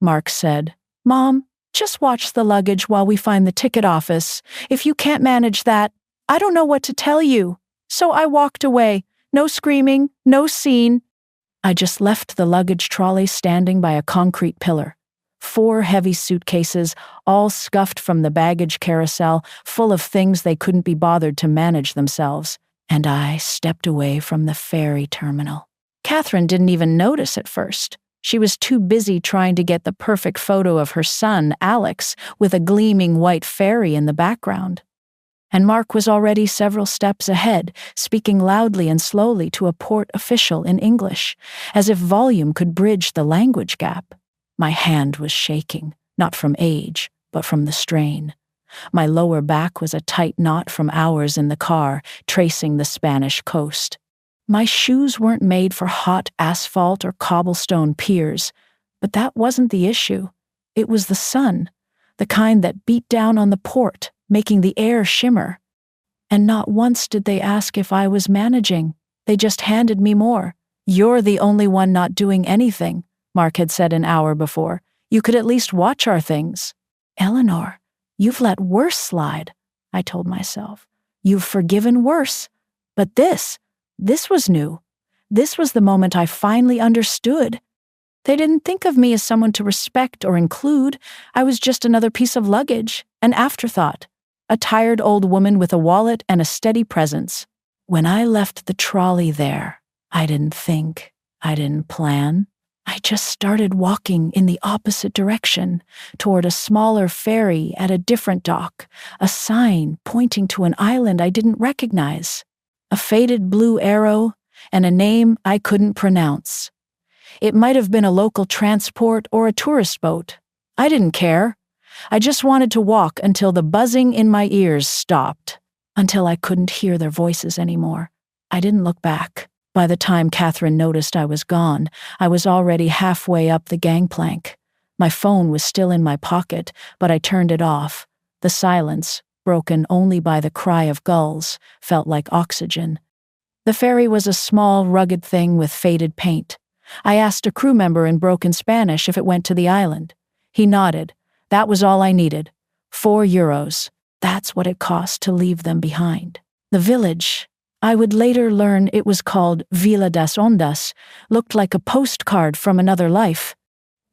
Mark said. "Mom, just watch the luggage while we find the ticket office. If you can't manage that, I don't know what to tell you." So I walked away. No screaming, no scene. I just left the luggage trolley standing by a concrete pillar. 4 heavy suitcases, all scuffed from the baggage carousel, full of things they couldn't be bothered to manage themselves. And I stepped away from the ferry terminal. Catherine didn't even notice at first. She was too busy trying to get the perfect photo of her son, Alex, with a gleaming white ferry in the background. And Mark was already several steps ahead, speaking loudly and slowly to a port official in English, as if volume could bridge the language gap. My hand was shaking, not from age, but from the strain. My lower back was a tight knot from hours in the car, tracing the Spanish coast. My shoes weren't made for hot asphalt or cobblestone piers, but that wasn't the issue. It was the sun, the kind that beat down on the port, making the air shimmer. And not once did they ask if I was managing. They just handed me more. "You're the only one not doing anything," Mark had said an hour before. "You could at least watch our things." "Eleanor, you've let worse slide," I told myself. "You've forgiven worse. But this was new. This was the moment I finally understood. They didn't think of me as someone to respect or include. I was just another piece of luggage, an afterthought, a tired old woman with a wallet and a steady presence. When I left the trolley there, I didn't think, I didn't plan. I just started walking in the opposite direction, toward a smaller ferry at a different dock, a sign pointing to an island I didn't recognize, a faded blue arrow, and a name I couldn't pronounce. It might have been a local transport or a tourist boat. I didn't care. I just wanted to walk until the buzzing in my ears stopped, until I couldn't hear their voices anymore. I didn't look back. By the time Catherine noticed I was gone, I was already halfway up the gangplank. My phone was still in my pocket, but I turned it off. The silence, broken only by the cry of gulls, felt like oxygen. The ferry was a small, rugged thing with faded paint. I asked a crew member in broken Spanish if it went to the island. He nodded. That was all I needed. €4. That's what it cost to leave them behind. The village, I would later learn it was called Vila das Ondas, looked like a postcard from another life.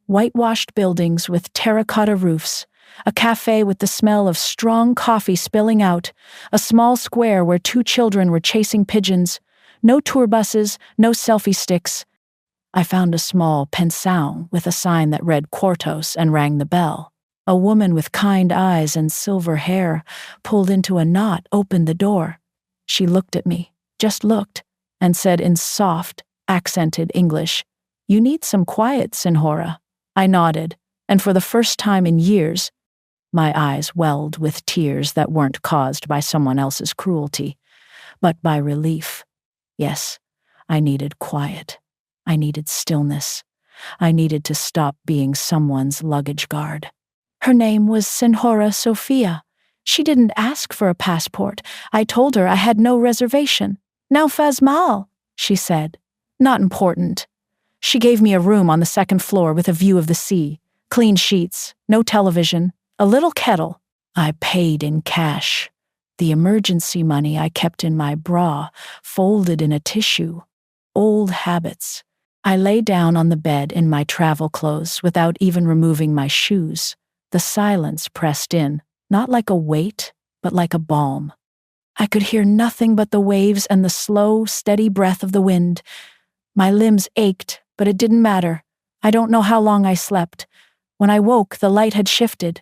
Whitewashed buildings with terracotta roofs, a cafe with the smell of strong coffee spilling out, a small square where 2 children were chasing pigeons, no tour buses, no selfie sticks. I found a small pensão with a sign that read Quartos and rang the bell. A woman with kind eyes and silver hair, pulled into a knot, opened the door. She looked at me, just looked, and said in soft, accented English, "You need some quiet, Senhora." I nodded, and for the first time in years, my eyes welled with tears that weren't caused by someone else's cruelty, but by relief. Yes, I needed quiet. I needed stillness. I needed to stop being someone's luggage guard. Her name was Senhora Sofia. She didn't ask for a passport. I told her I had no reservation. "Não faz mal," she said. "Not important." She gave me a room on the 2nd floor with a view of the sea, clean sheets, no television, a little kettle. I paid in cash. The emergency money I kept in my bra, folded in a tissue. Old habits. I lay down on the bed in my travel clothes without even removing my shoes. The silence pressed in, not like a weight, but like a balm. I could hear nothing but the waves and the slow, steady breath of the wind. My limbs ached, but it didn't matter. I don't know how long I slept. When I woke, the light had shifted.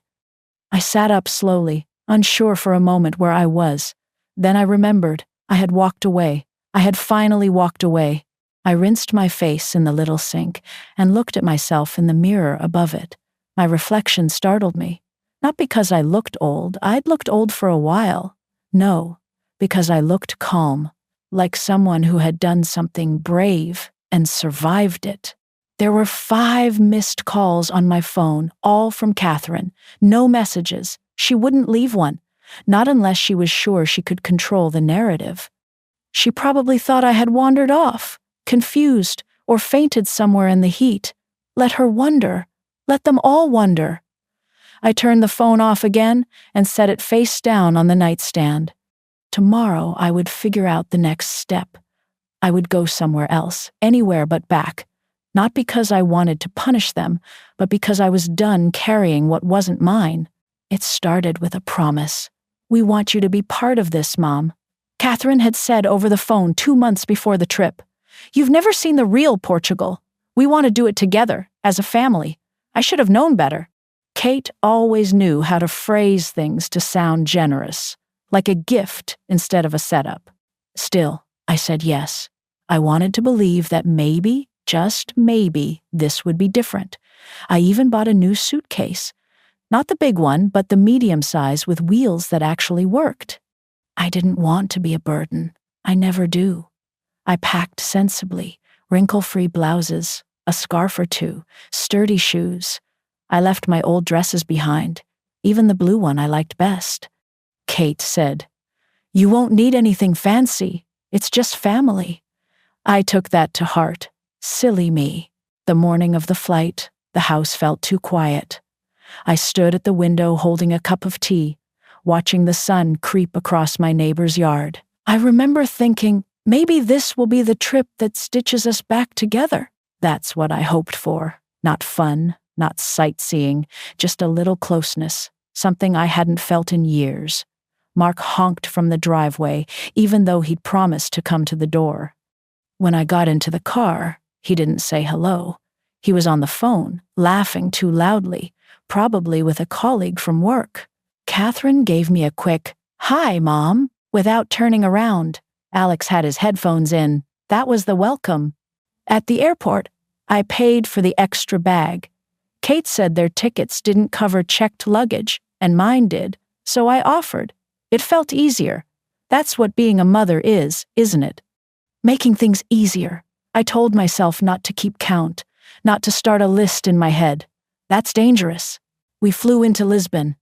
I sat up slowly, unsure for a moment where I was. Then I remembered. I had walked away. I had finally walked away. I rinsed my face in the little sink and looked at myself in the mirror above it. My reflection startled me. Not because I looked old. I'd looked old for a while. No, because I looked calm, like someone who had done something brave and survived it. There were 5 missed calls on my phone, all from Catherine. No messages. She wouldn't leave one, not unless she was sure she could control the narrative. She probably thought I had wandered off, confused, or fainted somewhere in the heat. Let her wonder. Let them all wonder. I turned the phone off again and set it face down on the nightstand. Tomorrow I would figure out the next step. I would go somewhere else, anywhere but back. Not because I wanted to punish them, but because I was done carrying what wasn't mine. It started with a promise. "We want you to be part of this, Mom," Catherine had said over the phone 2 months before the trip. "You've never seen the real Portugal. We want to do it together, as a family. I should have known better." Kate always knew how to phrase things to sound generous, like a gift instead of a setup. Still, I said yes. I wanted to believe that maybe, just maybe, this would be different. I even bought a new suitcase. Not the big one, but the medium size with wheels that actually worked. I didn't want to be a burden. I never do. I packed sensibly, wrinkle-free blouses, a scarf or two, sturdy shoes. I left my old dresses behind, even the blue one I liked best. Kate said, "You won't need anything fancy. It's just family." I took that to heart. Silly me. The morning of the flight, the house felt too quiet. I stood at the window holding a cup of tea, watching the sun creep across my neighbor's yard. I remember thinking, maybe this will be the trip that stitches us back together. That's what I hoped for. Not fun, not sightseeing, just a little closeness, something I hadn't felt in years. Mark honked from the driveway, even though he'd promised to come to the door. When I got into the car, he didn't say hello. He was on the phone, laughing too loudly, probably with a colleague from work. Catherine gave me a quick, "Hi, Mom," without turning around. Alex had his headphones in. That was the welcome. At the airport, I paid for the extra bag. Kate said their tickets didn't cover checked luggage, and mine did, so I offered. It felt easier. That's what being a mother is, isn't it? Making things easier. I told myself not to keep count, not to start a list in my head. That's dangerous. We flew into Lisbon.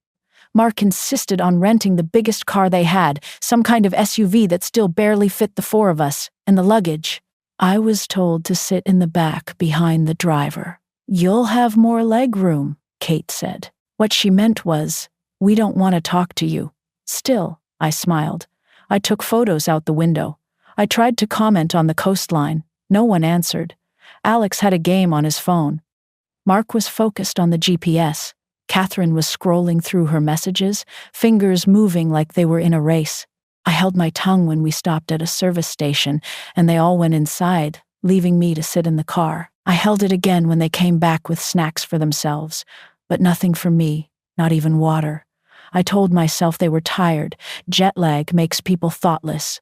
Mark insisted on renting the biggest car they had, some kind of SUV that still barely fit the 4 of us, and the luggage. I was told to sit in the back behind the driver. "You'll have more leg room," Kate said. What she meant was, "We don't want to talk to you." Still, I smiled. I took photos out the window. I tried to comment on the coastline. No one answered. Alex had a game on his phone. Mark was focused on the GPS. Catherine was scrolling through her messages, fingers moving like they were in a race. I held my tongue when we stopped at a service station, and they all went inside, leaving me to sit in the car. I held it again when they came back with snacks for themselves, but nothing for me, not even water. I told myself they were tired. Jet lag makes people thoughtless.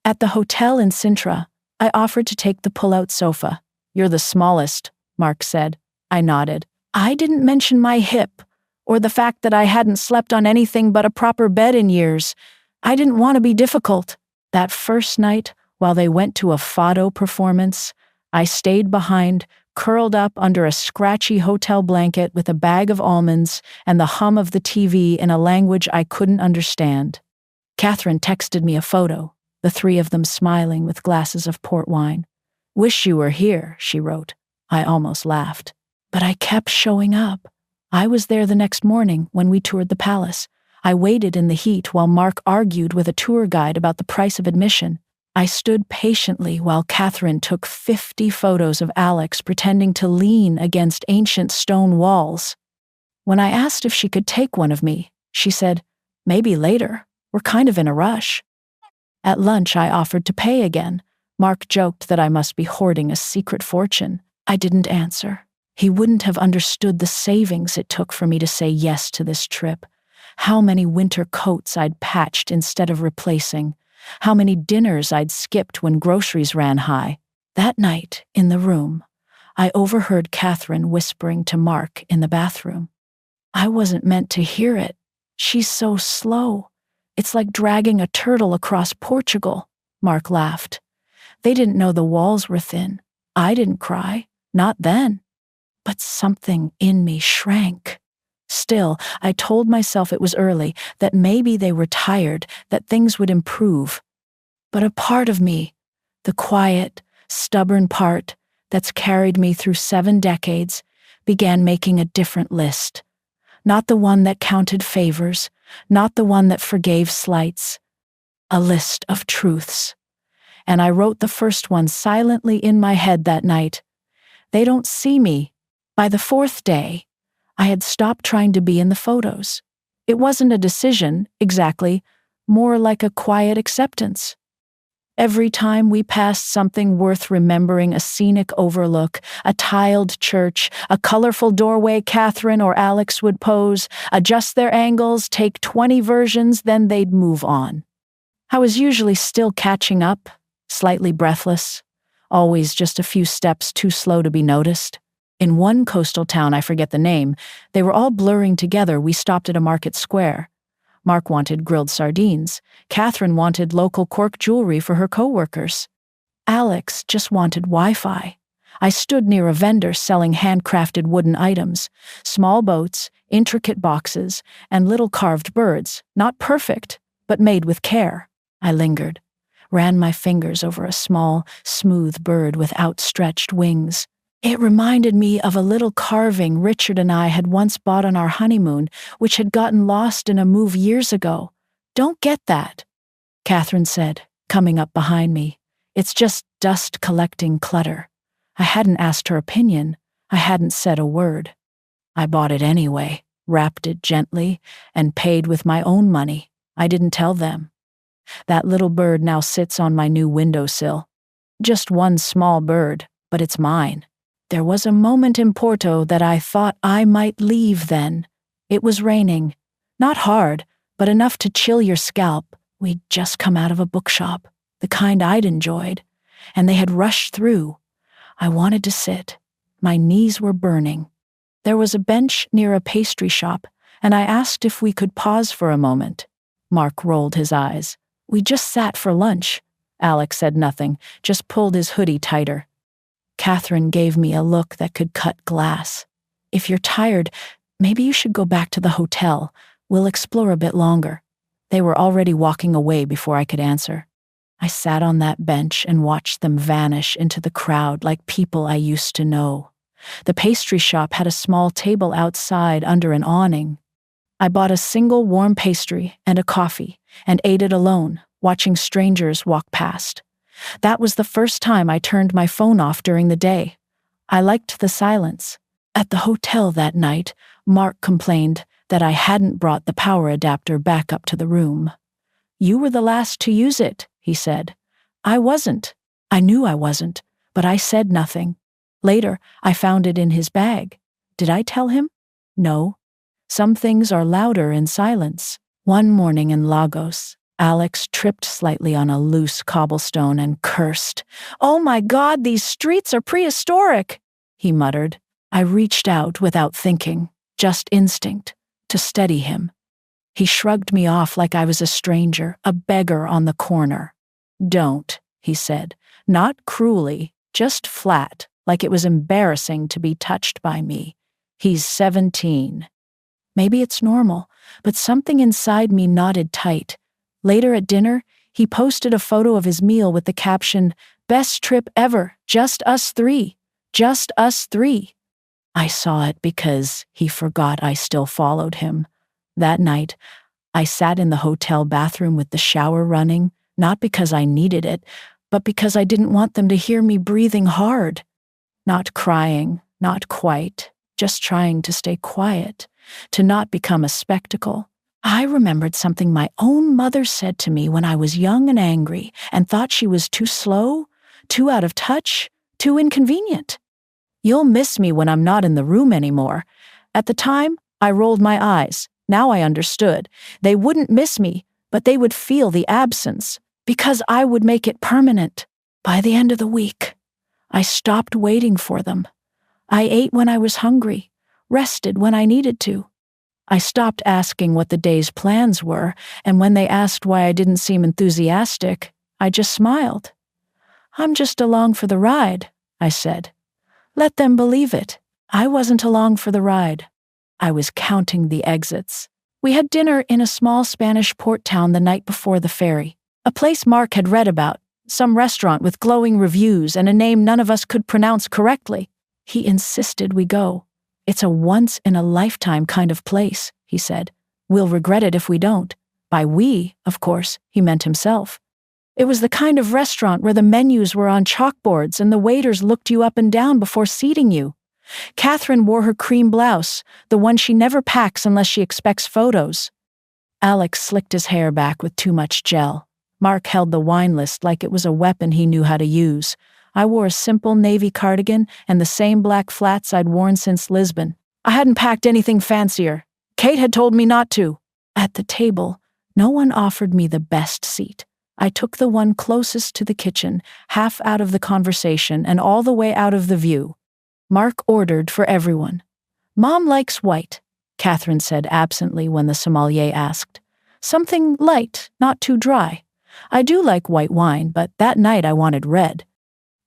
At the hotel in Sintra, I offered to take the pull-out sofa. "You're the smallest," Mark said. I nodded. I didn't mention my hip, or the fact that I hadn't slept on anything but a proper bed in years. I didn't want to be difficult. That first night, while they went to a fado performance, I stayed behind, curled up under a scratchy hotel blanket with a bag of almonds and the hum of the TV in a language I couldn't understand. Catherine texted me a photo, the 3 of them smiling with glasses of port wine. "Wish you were here," she wrote. I almost laughed. But I kept showing up. I was there the next morning when we toured the palace. I waited in the heat while Mark argued with a tour guide about the price of admission. I stood patiently while Catherine took 50 photos of Alex pretending to lean against ancient stone walls. When I asked if she could take one of me, she said, "Maybe later. We're kind of in a rush." At lunch, I offered to pay again. Mark joked that I must be hoarding a secret fortune. I didn't answer. He wouldn't have understood the savings it took for me to say yes to this trip. How many winter coats I'd patched instead of replacing. How many dinners I'd skipped when groceries ran high. That night, in the room, I overheard Catherine whispering to Mark in the bathroom. I wasn't meant to hear it. "She's so slow. It's like dragging a turtle across Portugal," Mark laughed. They didn't know the walls were thin. I didn't cry. Not then. But something in me shrank. Still, I told myself it was early, that maybe they were tired, that things would improve. But a part of me, the quiet, stubborn part that's carried me through 7 decades, began making a different list. Not the one that counted favors, not the one that forgave slights. A list of truths. And I wrote the first one silently in my head that night. They don't see me. By the fourth day, I had stopped trying to be in the photos. It wasn't a decision, exactly, more like a quiet acceptance. Every time we passed something worth remembering, a scenic overlook, a tiled church, a colorful doorway Catherine or Alex would pose, adjust their angles, take 20 versions, then they'd move on. I was usually still catching up, slightly breathless, always just a few steps too slow to be noticed. In one coastal town, I forget the name, they were all blurring together. We stopped at a market square. Mark wanted grilled sardines. Catherine wanted local cork jewelry for her coworkers. Alex just wanted Wi-Fi. I stood near a vendor selling handcrafted wooden items, small boats, intricate boxes, and little carved birds, not perfect, but made with care. I lingered, ran my fingers over a small, smooth bird with outstretched wings. It reminded me of a little carving Richard and I had once bought on our honeymoon, which had gotten lost in a move years ago. Don't get that, Catherine said, coming up behind me. It's just dust collecting clutter. I hadn't asked her opinion. I hadn't said a word. I bought it anyway, wrapped it gently, and paid with my own money. I didn't tell them. That little bird now sits on my new windowsill. Just one small bird, but it's mine. There was a moment in Porto that I thought I might leave then. It was raining. Not hard, but enough to chill your scalp. We'd just come out of a bookshop, the kind I'd enjoyed, and they had rushed through. I wanted to sit. My knees were burning. There was a bench near a pastry shop, and I asked if we could pause for a moment. Mark rolled his eyes. We just sat for lunch. Alex said nothing, just pulled his hoodie tighter. Catherine gave me a look that could cut glass. If you're tired, maybe you should go back to the hotel. We'll explore a bit longer. They were already walking away before I could answer. I sat on that bench and watched them vanish into the crowd like people I used to know. The pastry shop had a small table outside under an awning. I bought a single warm pastry and a coffee and ate it alone, watching strangers walk past. That was the first time I turned my phone off during the day. I liked the silence. At the hotel that night, Mark complained that I hadn't brought the power adapter back up to the room. You were the last to use it, he said. I wasn't. I knew I wasn't, but I said nothing. Later, I found it in his bag. Did I tell him? No. Some things are louder in silence. One morning in Lagos, Alex tripped slightly on a loose cobblestone and cursed. "Oh my God, these streets are prehistoric," he muttered. I reached out without thinking, just instinct, to steady him. He shrugged me off like I was a stranger, a beggar on the corner. "Don't," he said, not cruelly, just flat, like it was embarrassing to be touched by me. He's 17. Maybe it's normal, but something inside me knotted tight. Later at dinner, he posted a photo of his meal with the caption, "Best trip ever, just us three, just us three." I saw it because he forgot I still followed him. That night, I sat in the hotel bathroom with the shower running, not because I needed it, but because I didn't want them to hear me breathing hard. Not crying, not quite, just trying to stay quiet, to not become a spectacle. I remembered something my own mother said to me when I was young and angry and thought she was too slow, too out of touch, too inconvenient. "You'll miss me when I'm not in the room anymore." At the time, I rolled my eyes. Now I understood. They wouldn't miss me, but they would feel the absence, because I would make it permanent. By the end of the week, I stopped waiting for them. I ate when I was hungry, rested when I needed to. I stopped asking what the day's plans were, and when they asked why I didn't seem enthusiastic, I just smiled. "I'm just along for the ride," I said. Let them believe it. I wasn't along for the ride. I was counting the exits. We had dinner in a small Spanish port town the night before the ferry, a place Mark had read about, some restaurant with glowing reviews and a name none of us could pronounce correctly. He insisted we go. It's a once-in-a-lifetime kind of place, he said. We'll regret it if we don't. By we, of course, he meant himself. It was the kind of restaurant where the menus were on chalkboards and the waiters looked you up and down before seating you. Catherine wore her cream blouse, the one she never packs unless she expects photos. Alex slicked his hair back with too much gel. Mark held the wine list like it was a weapon he knew how to use. I wore a simple navy cardigan and the same black flats I'd worn since Lisbon. I hadn't packed anything fancier. Kate had told me not to. At the table, no one offered me the best seat. I took the one closest to the kitchen, half out of the conversation and all the way out of the view. Mark ordered for everyone. Mom likes white, Catherine said absently when the sommelier asked. Something light, not too dry. I do like white wine, but that night I wanted red.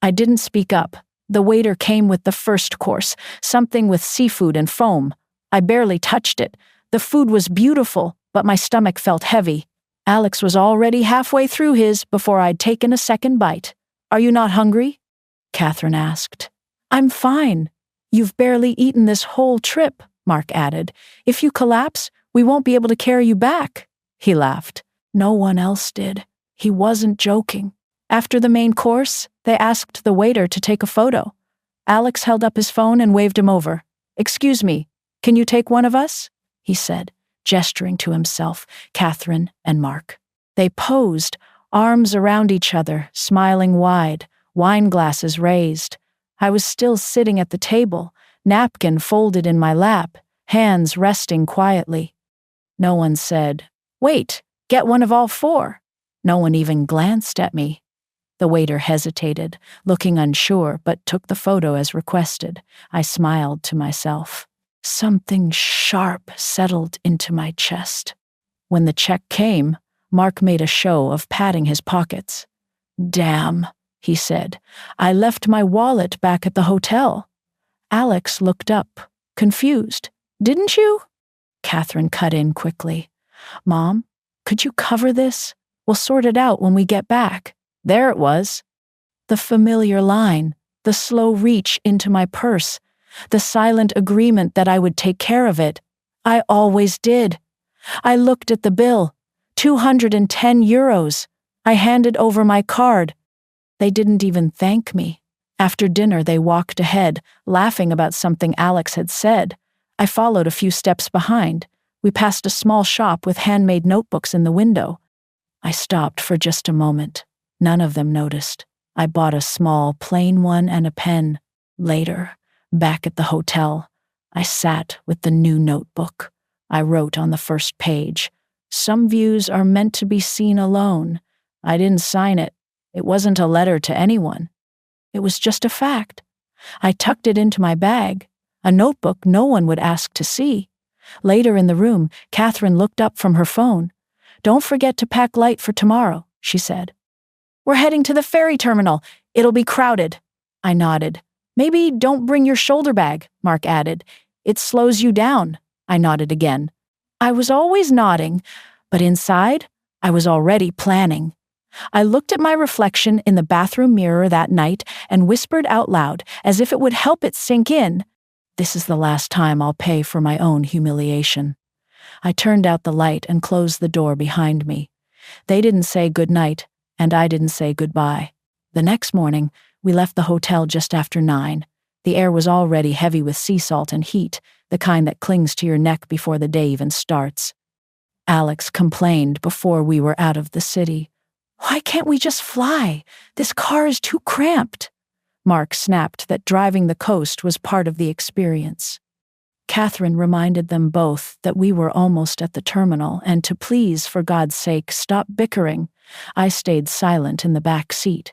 I didn't speak up. The waiter came with the first course, something with seafood and foam. I barely touched it. The food was beautiful, but my stomach felt heavy. Alex was already halfway through his before I'd taken a second bite. Are you not hungry? Catherine asked. I'm fine. You've barely eaten this whole trip, Mark added. If you collapse, we won't be able to carry you back. He laughed. No one else did. He wasn't joking. After the main course, they asked the waiter to take a photo. Alex held up his phone and waved him over. Excuse me, can you take one of us? He said, gesturing to himself, Catherine, and Mark. They posed, arms around each other, smiling wide, wine glasses raised. I was still sitting at the table, napkin folded in my lap, hands resting quietly. No one said, "Wait, get one of all four." No one even glanced at me. The waiter hesitated, looking unsure, but took the photo as requested. I smiled to myself. Something sharp settled into my chest. When the check came, Mark made a show of patting his pockets. Damn, he said. I left my wallet back at the hotel. Alex looked up, confused. Didn't you? Catherine cut in quickly. Mom, could you cover this? We'll sort it out when we get back. There it was. The familiar line, the slow reach into my purse, the silent agreement that I would take care of it. I always did. I looked at the bill. 210 euros. I handed over my card. They didn't even thank me. After dinner, they walked ahead, laughing about something Alex had said. I followed a few steps behind. We passed a small shop with handmade notebooks in the window. I stopped for just a moment. None of them noticed. I bought a small, plain one and a pen. Later, back at the hotel, I sat with the new notebook. I wrote on the first page, "Some views are meant to be seen alone." I didn't sign it. It wasn't a letter to anyone. It was just a fact. I tucked it into my bag, a notebook no one would ask to see. Later in the room, Catherine looked up from her phone. "Don't forget to pack light for tomorrow," she said. "We're heading to the ferry terminal. It'll be crowded." I nodded. "Maybe don't bring your shoulder bag," Mark added. "It slows you down." I nodded again. I was always nodding, but inside, I was already planning. I looked at my reflection in the bathroom mirror that night and whispered out loud, as if it would help it sink in, "This is the last time I'll pay for my own humiliation." I turned out the light and closed the door behind me. They didn't say good night, and I didn't say goodbye. The next morning, we left the hotel just after 9. The air was already heavy with sea salt and heat, the kind that clings to your neck before the day even starts. Alex complained before we were out of the city. "Why can't we just fly? This car is too cramped." Mark snapped that driving the coast was part of the experience. Catherine reminded them both that we were almost at the terminal and to please, for God's sake, stop bickering. I stayed silent in the back seat.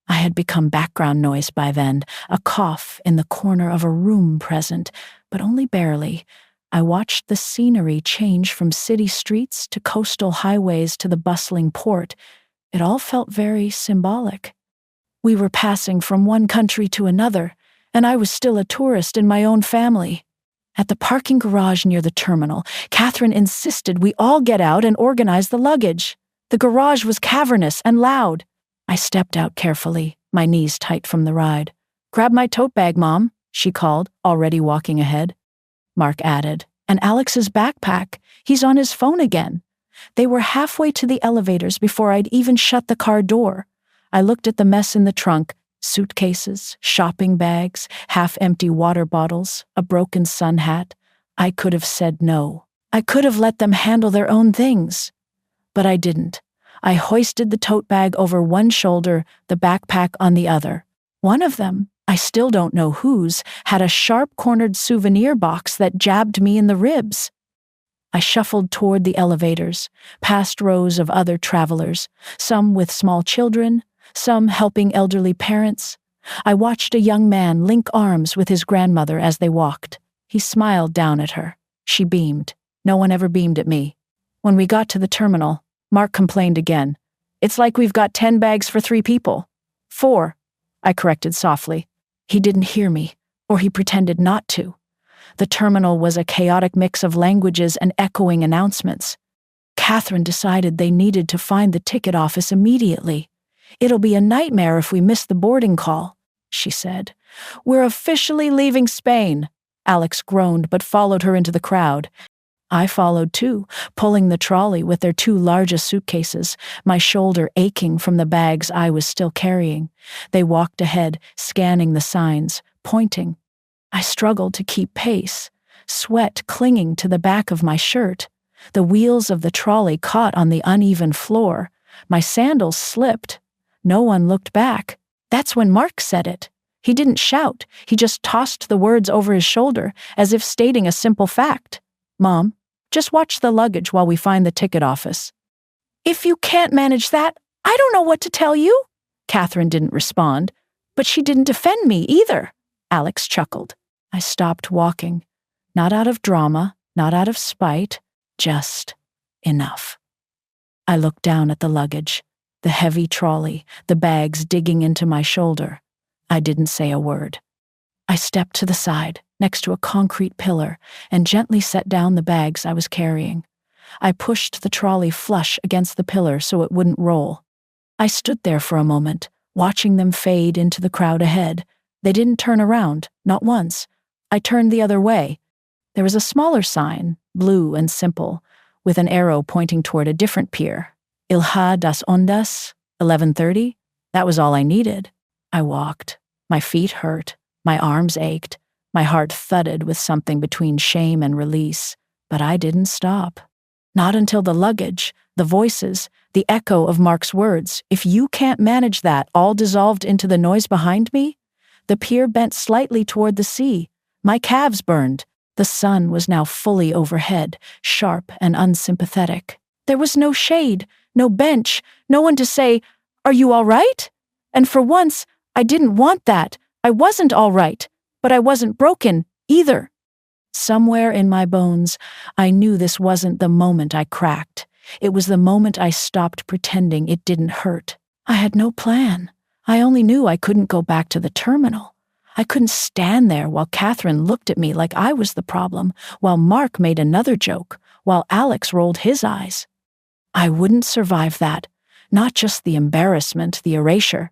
I had become background noise by then, a cough in the corner of a room present, but only barely. I watched the scenery change from city streets to coastal highways to the bustling port. It all felt very symbolic. We were passing from one country to another, and I was still a tourist in my own family. At the parking garage near the terminal, Catherine insisted we all get out and organize the luggage. The garage was cavernous and loud. I stepped out carefully, my knees tight from the ride. "Grab my tote bag, Mom," she called, already walking ahead. Mark added, "And Alex's backpack. He's on his phone again." They were halfway to the elevators before I'd even shut the car door. I looked at the mess in the trunk: suitcases, shopping bags, half-empty water bottles, a broken sun hat. I could have said no. I could have let them handle their own things. But I didn't. I hoisted the tote bag over one shoulder, the backpack on the other. One of them, I still don't know whose, had a sharp-cornered souvenir box that jabbed me in the ribs. I shuffled toward the elevators, past rows of other travelers, some with small children, some helping elderly parents. I watched a young man link arms with his grandmother as they walked. He smiled down at her. She beamed. No one ever beamed at me. When we got to the terminal, Mark complained again. "It's like we've got 10 bags for 3 people. 4, I corrected softly. He didn't hear me, or he pretended not to. The terminal was a chaotic mix of languages and echoing announcements. Catherine decided they needed to find the ticket office immediately. "It'll be a nightmare if we miss the boarding call," she said. "We're officially leaving Spain." Alex groaned but followed her into the crowd. I followed too, pulling the trolley with their 2 largest suitcases, my shoulder aching from the bags I was still carrying. They walked ahead, scanning the signs, pointing. I struggled to keep pace, sweat clinging to the back of my shirt. The wheels of the trolley caught on the uneven floor. My sandals slipped. No one looked back. That's when Mark said it. He didn't shout. He just tossed the words over his shoulder, as if stating a simple fact. "Mom, just watch the luggage while we find the ticket office." "If you can't manage that, I don't know what to tell you." Catherine didn't respond, but she didn't defend me either. Alex chuckled. I stopped walking. Not out of drama, not out of spite, just enough. I looked down at the luggage, the heavy trolley, the bags digging into my shoulder. I didn't say a word. I stepped to the side, next to a concrete pillar, and gently set down the bags I was carrying. I pushed the trolley flush against the pillar so it wouldn't roll. I stood there for a moment, watching them fade into the crowd ahead. They didn't turn around, not once. I turned the other way. There was a smaller sign, blue and simple, with an arrow pointing toward a different pier. Ilha das Ondas, 11:30. That was all I needed. I walked. My feet hurt. My arms ached. My heart thudded with something between shame and release. But I didn't stop. Not until the luggage, the voices, the echo of Mark's words, "If you can't manage that," all dissolved into the noise behind me. The pier bent slightly toward the sea. My calves burned. The sun was now fully overhead, sharp and unsympathetic. There was no shade, no bench, no one to say, "Are you all right?" And for once, I didn't want that. I wasn't all right, but I wasn't broken either. Somewhere in my bones, I knew this wasn't the moment I cracked. It was the moment I stopped pretending it didn't hurt. I had no plan. I only knew I couldn't go back to the terminal. I couldn't stand there while Catherine looked at me like I was the problem, while Mark made another joke, while Alex rolled his eyes. I wouldn't survive that, not just the embarrassment, the erasure,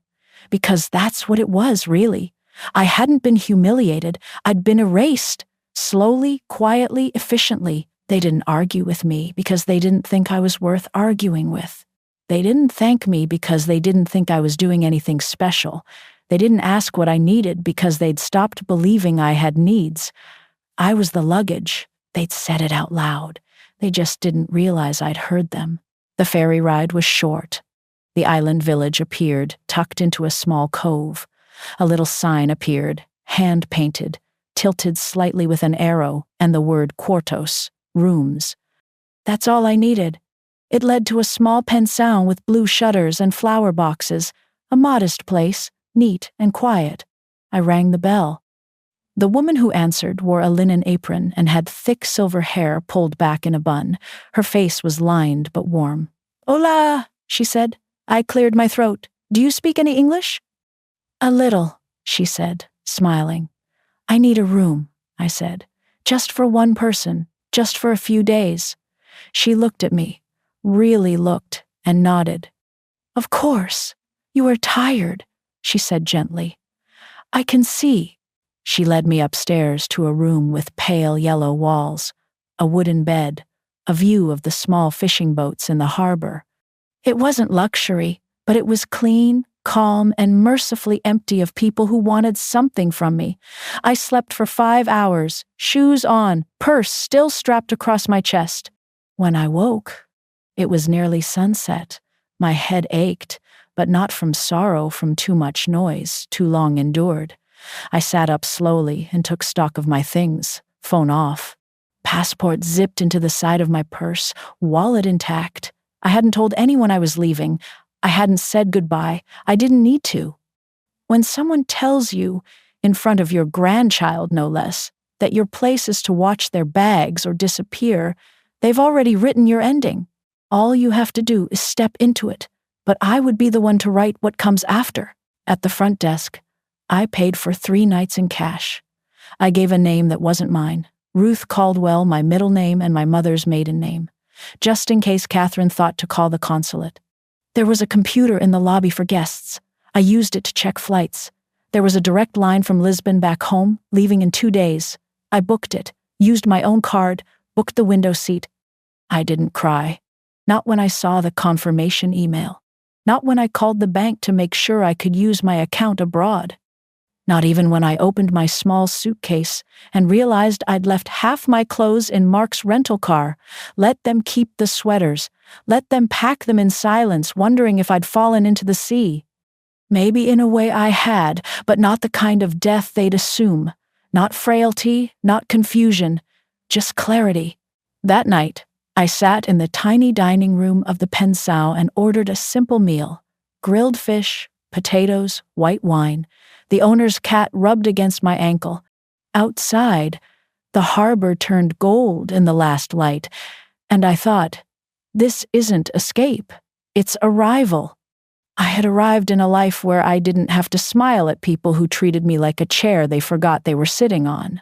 because that's what it was, really. I hadn't been humiliated, I'd been erased. Slowly, quietly, efficiently. They didn't argue with me because they didn't think I was worth arguing with. They didn't thank me because they didn't think I was doing anything special. They didn't ask what I needed because they'd stopped believing I had needs. I was the luggage. They'd said it out loud. They just didn't realize I'd heard them. The ferry ride was short. The island village appeared, tucked into a small cove. A little sign appeared, hand-painted, tilted slightly with an arrow, and the word quartos, rooms. That's all I needed. It led to a small pension with blue shutters and flower boxes, a modest place, neat and quiet. I rang the bell. The woman who answered wore a linen apron and had thick silver hair pulled back in a bun. Her face was lined but warm. "Hola," she said. I cleared my throat. "Do you speak any English?" "A little," she said, smiling. "I need a room," I said. "Just for one person, just for a few days." She looked at me, really looked, and nodded. "Of course. You are tired," she said gently. "I can see." She led me upstairs to a room with pale yellow walls, a wooden bed, a view of the small fishing boats in the harbor. It wasn't luxury, but it was clean, calm, and mercifully empty of people who wanted something from me. I slept for 5 hours, shoes on, purse still strapped across my chest. When I woke, it was nearly sunset. My head ached, but not from sorrow from too much noise, too long endured. I sat up slowly and took stock of my things, phone off. Passport zipped into the side of my purse, wallet intact. I hadn't told anyone I was leaving. I hadn't said goodbye. I didn't need to. When someone tells you, in front of your grandchild no less, that your place is to watch their bags or disappear, they've already written your ending. All you have to do is step into it, but I would be the one to write what comes after. At the front desk, I paid for 3 nights in cash. I gave a name that wasn't mine. Ruth Caldwell, my middle name and my mother's maiden name, just in case Catherine thought to call the consulate. There was a computer in the lobby for guests. I used it to check flights. There was a direct line from Lisbon back home, leaving in 2 days. I booked it, used my own card, booked the window seat. I didn't cry. Not when I saw the confirmation email. Not when I called the bank to make sure I could use my account abroad. Not even when I opened my small suitcase and realized I'd left half my clothes in Mark's rental car. Let them keep the sweaters. Let them pack them in silence, wondering if I'd fallen into the sea. Maybe in a way I had, but not the kind of death they'd assume. Not frailty, not confusion, just clarity. That night, I sat in the tiny dining room of the Pensão and ordered a simple meal. Grilled fish, potatoes, white wine. The owner's cat rubbed against my ankle. Outside, the harbor turned gold in the last light, and I thought, this isn't escape, it's arrival. I had arrived in a life where I didn't have to smile at people who treated me like a chair they forgot they were sitting on.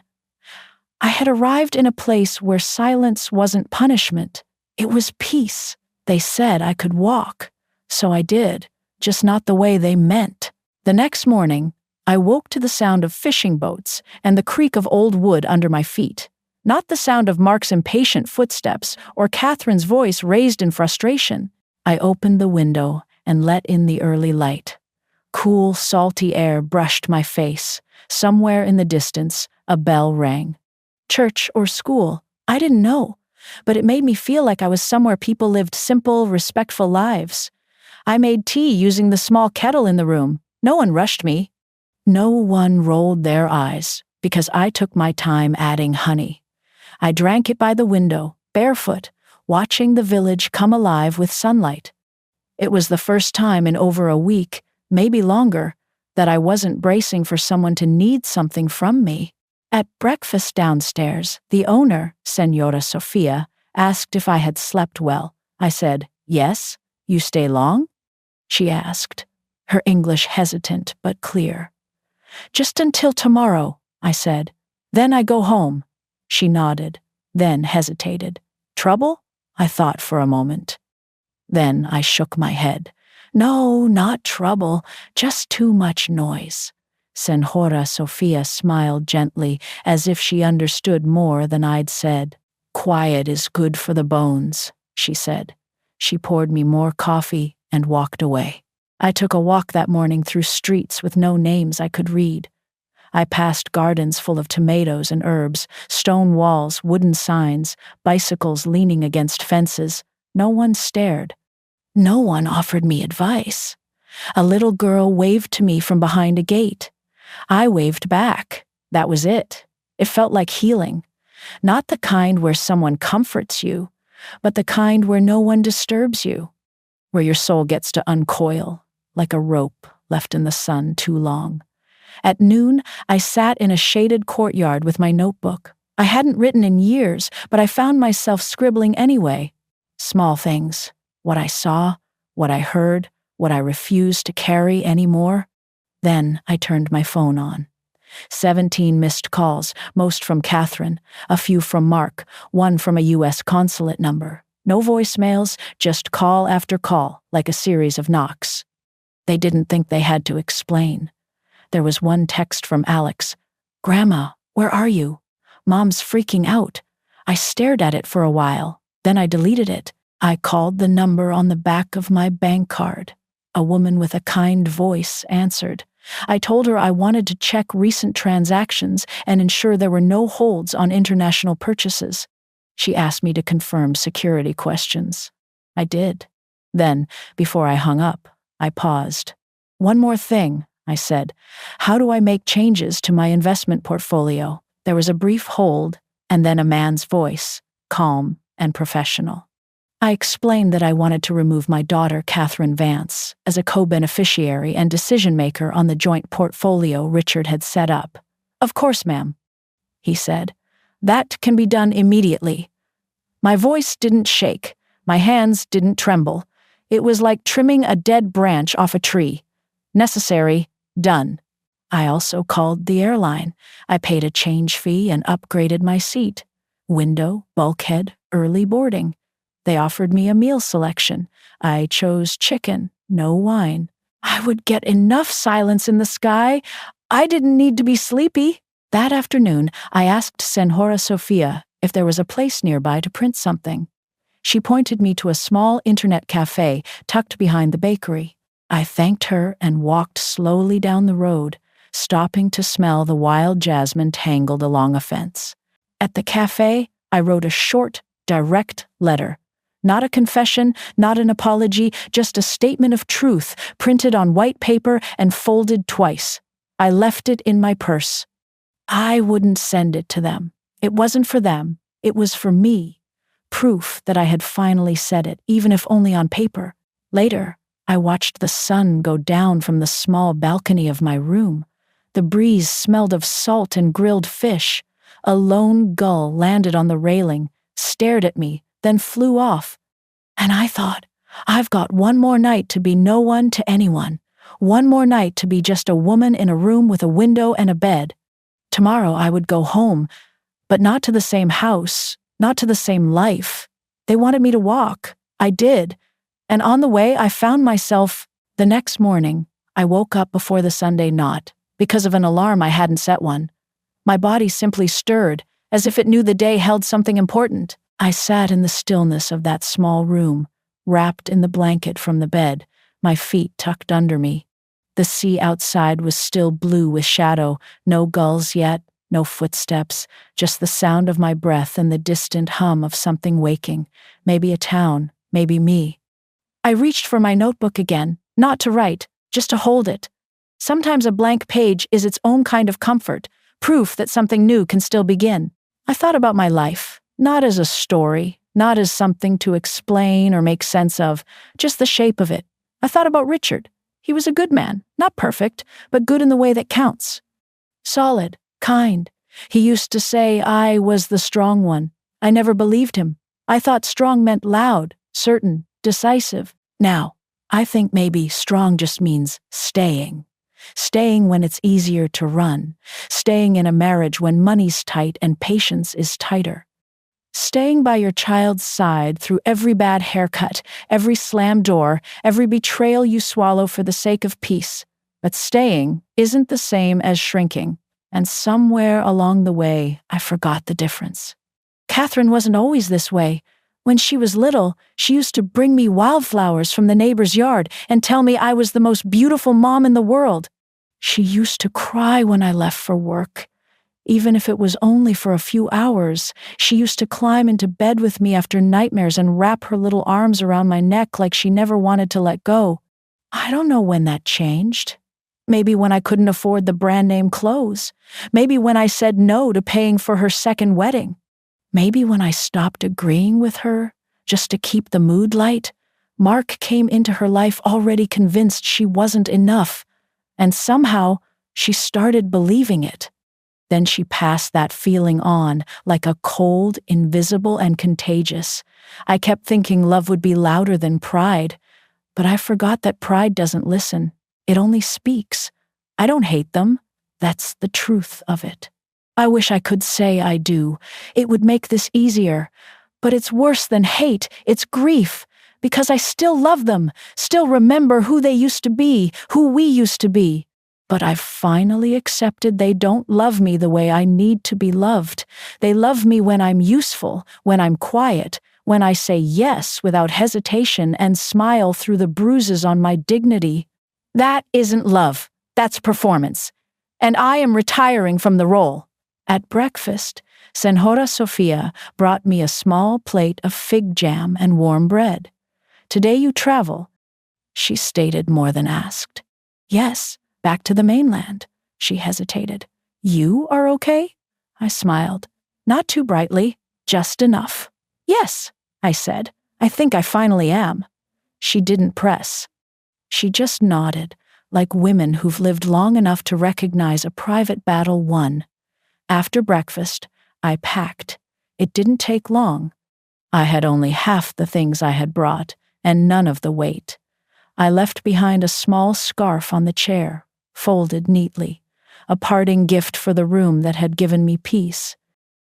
I had arrived in a place where silence wasn't punishment, it was peace. They said I could walk, so I did, just not the way they meant. The next morning, I woke to the sound of fishing boats and the creak of old wood under my feet, not the sound of Mark's impatient footsteps or Catherine's voice raised in frustration. I opened the window and let in the early light. Cool, salty air brushed my face. Somewhere in the distance, a bell rang. Church or school, I didn't know, but it made me feel like I was somewhere people lived simple, respectful lives. I made tea using the small kettle in the room. No one rushed me. No one rolled their eyes, because I took my time adding honey. I drank it by the window, barefoot, watching the village come alive with sunlight. It was the first time in over a week, maybe longer, that I wasn't bracing for someone to need something from me. At breakfast downstairs, the owner, Senora Sofia, asked if I had slept well. I said, "Yes. You stay long?" She asked, her English hesitant but clear. "Just until tomorrow," I said. "Then I go home." She nodded, then hesitated. "Trouble?" I thought for a moment. Then I shook my head. "No, not trouble, just too much noise." Senora Sofia smiled gently, as if she understood more than I'd said. "Quiet is good for the bones," she said. She poured me more coffee and walked away. I took a walk that morning through streets with no names I could read. I passed gardens full of tomatoes and herbs, stone walls, wooden signs, bicycles leaning against fences. No one stared. No one offered me advice. A little girl waved to me from behind a gate. I waved back. That was it. It felt like healing. Not the kind where someone comforts you, but the kind where no one disturbs you, where your soul gets to uncoil, like a rope left in the sun too long. At noon, I sat in a shaded courtyard with my notebook. I hadn't written in years, but I found myself scribbling anyway. Small things. What I saw, what I heard, what I refused to carry anymore. Then I turned my phone on. 17 missed calls, most from Catherine, a few from Mark, one from a U.S. consulate number. No voicemails, just call after call, like a series of knocks. They didn't think they had to explain. There was one text from Alex. Grandma, where are you? Mom's freaking out. I stared at it for a while, then I deleted it. I called the number on the back of my bank card. A woman with a kind voice answered. I told her I wanted to check recent transactions and ensure there were no holds on international purchases. She asked me to confirm security questions. I did. Then, before I hung up, I paused. One more thing, I said. How do I make changes to my investment portfolio? There was a brief hold, and then a man's voice, calm and professional. I explained that I wanted to remove my daughter, Catherine Vance, as a co-beneficiary and decision-maker on the joint portfolio Richard had set up. Of course, ma'am, he said. That can be done immediately. My voice didn't shake. My hands didn't tremble. It was like trimming a dead branch off a tree. Necessary, done. I also called the airline. I paid a change fee and upgraded my seat. Window, bulkhead, early boarding. They offered me a meal selection. I chose chicken, no wine. I would get enough silence in the sky. I didn't need to be sleepy. That afternoon, I asked Senhora Sofia if there was a place nearby to print something. She pointed me to a small internet cafe tucked behind the bakery. I thanked her and walked slowly down the road, stopping to smell the wild jasmine tangled along a fence. At the cafe, I wrote a short, direct letter. Not a confession, not an apology, just a statement of truth, printed on white paper and folded twice. I left it in my purse. I wouldn't send it to them. It wasn't for them. It was for me. Proof that I had finally said it, even if only on paper. Later, I watched the sun go down from the small balcony of my room. The breeze smelled of salt and grilled fish. A lone gull landed on the railing, stared at me, then flew off. And I thought, I've got one more night to be no one to anyone. One more night to be just a woman in a room with a window and a bed. Tomorrow I would go home, but not to the same house, not to the same life. They wanted me to walk. I did. And on the way, I found myself. The next morning, I woke up before the Sunday knot, because of an alarm I hadn't set one. My body simply stirred, as if it knew the day held something important. I sat in the stillness of that small room, wrapped in the blanket from the bed, my feet tucked under me. The sea outside was still blue with shadow, no gulls yet, no footsteps, just the sound of my breath and the distant hum of something waking, maybe a town, maybe me. I reached for my notebook again, not to write, just to hold it. Sometimes a blank page is its own kind of comfort, proof that something new can still begin. I thought about my life, not as a story, not as something to explain or make sense of, just the shape of it. I thought about Richard. He was a good man, not perfect, but good in the way that counts. Solid, kind. He used to say I was the strong one. I never believed him. I thought strong meant loud, certain, decisive. Now, I think maybe strong just means staying. Staying when it's easier to run. Staying in a marriage when money's tight and patience is tighter. Staying by your child's side through every bad haircut, every slammed door, every betrayal you swallow for the sake of peace. But staying isn't the same as shrinking. And somewhere along the way, I forgot the difference. Catherine wasn't always this way. When she was little, she used to bring me wildflowers from the neighbor's yard and tell me I was the most beautiful mom in the world. She used to cry when I left for work. Even if it was only for a few hours, she used to climb into bed with me after nightmares and wrap her little arms around my neck like she never wanted to let go. I don't know when that changed. Maybe when I couldn't afford the brand name clothes. Maybe when I said no to paying for her second wedding. Maybe when I stopped agreeing with her, just to keep the mood light. Mark came into her life already convinced she wasn't enough, and somehow she started believing it. Then she passed that feeling on, like a cold, invisible, and contagious. I kept thinking love would be louder than pride, but I forgot that pride doesn't listen. It only speaks. I don't hate them. That's the truth of it. I wish I could say I do. It would make this easier. But it's worse than hate. It's grief. Because I still love them, still remember who they used to be, who we used to be. But I've finally accepted they don't love me the way I need to be loved. They love me when I'm useful, when I'm quiet, when I say yes without hesitation and smile through the bruises on my dignity. That isn't love. That's performance. And I am retiring from the role. At breakfast, Senhora Sofia brought me a small plate of fig jam and warm bread. "Today you travel," she stated more than asked. "Yes, back to the mainland." She hesitated. "You are okay?" I smiled. Not too brightly, just enough. "Yes," I said. "I think I finally am." She didn't press. She just nodded, like women who've lived long enough to recognize a private battle won. After breakfast, I packed. It didn't take long. I had only half the things I had brought, and none of the weight. I left behind a small scarf on the chair, folded neatly, a parting gift for the room that had given me peace.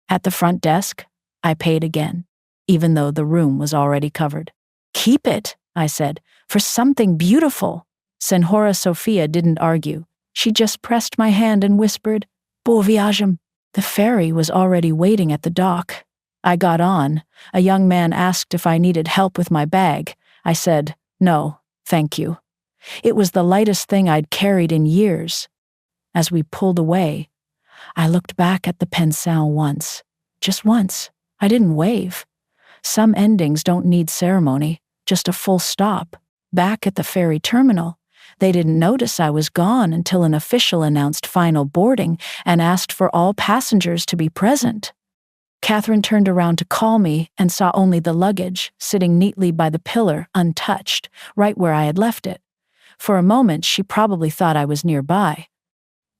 At the front desk, I paid again, even though the room was already covered. "Keep it," I said, "for something beautiful." Senhora Sofia didn't argue. She just pressed my hand and whispered, "Bon voyage." The ferry was already waiting at the dock. I got on. A young man asked if I needed help with my bag. I said, "No, thank you." It was the lightest thing I'd carried in years. As we pulled away, I looked back at the pension once. Just once. I didn't wave. Some endings don't need ceremony, just a full stop. Back at the ferry terminal, they didn't notice I was gone until an official announced final boarding and asked for all passengers to be present. Catherine turned around to call me and saw only the luggage, sitting neatly by the pillar, untouched, right where I had left it. For a moment, she probably thought I was nearby.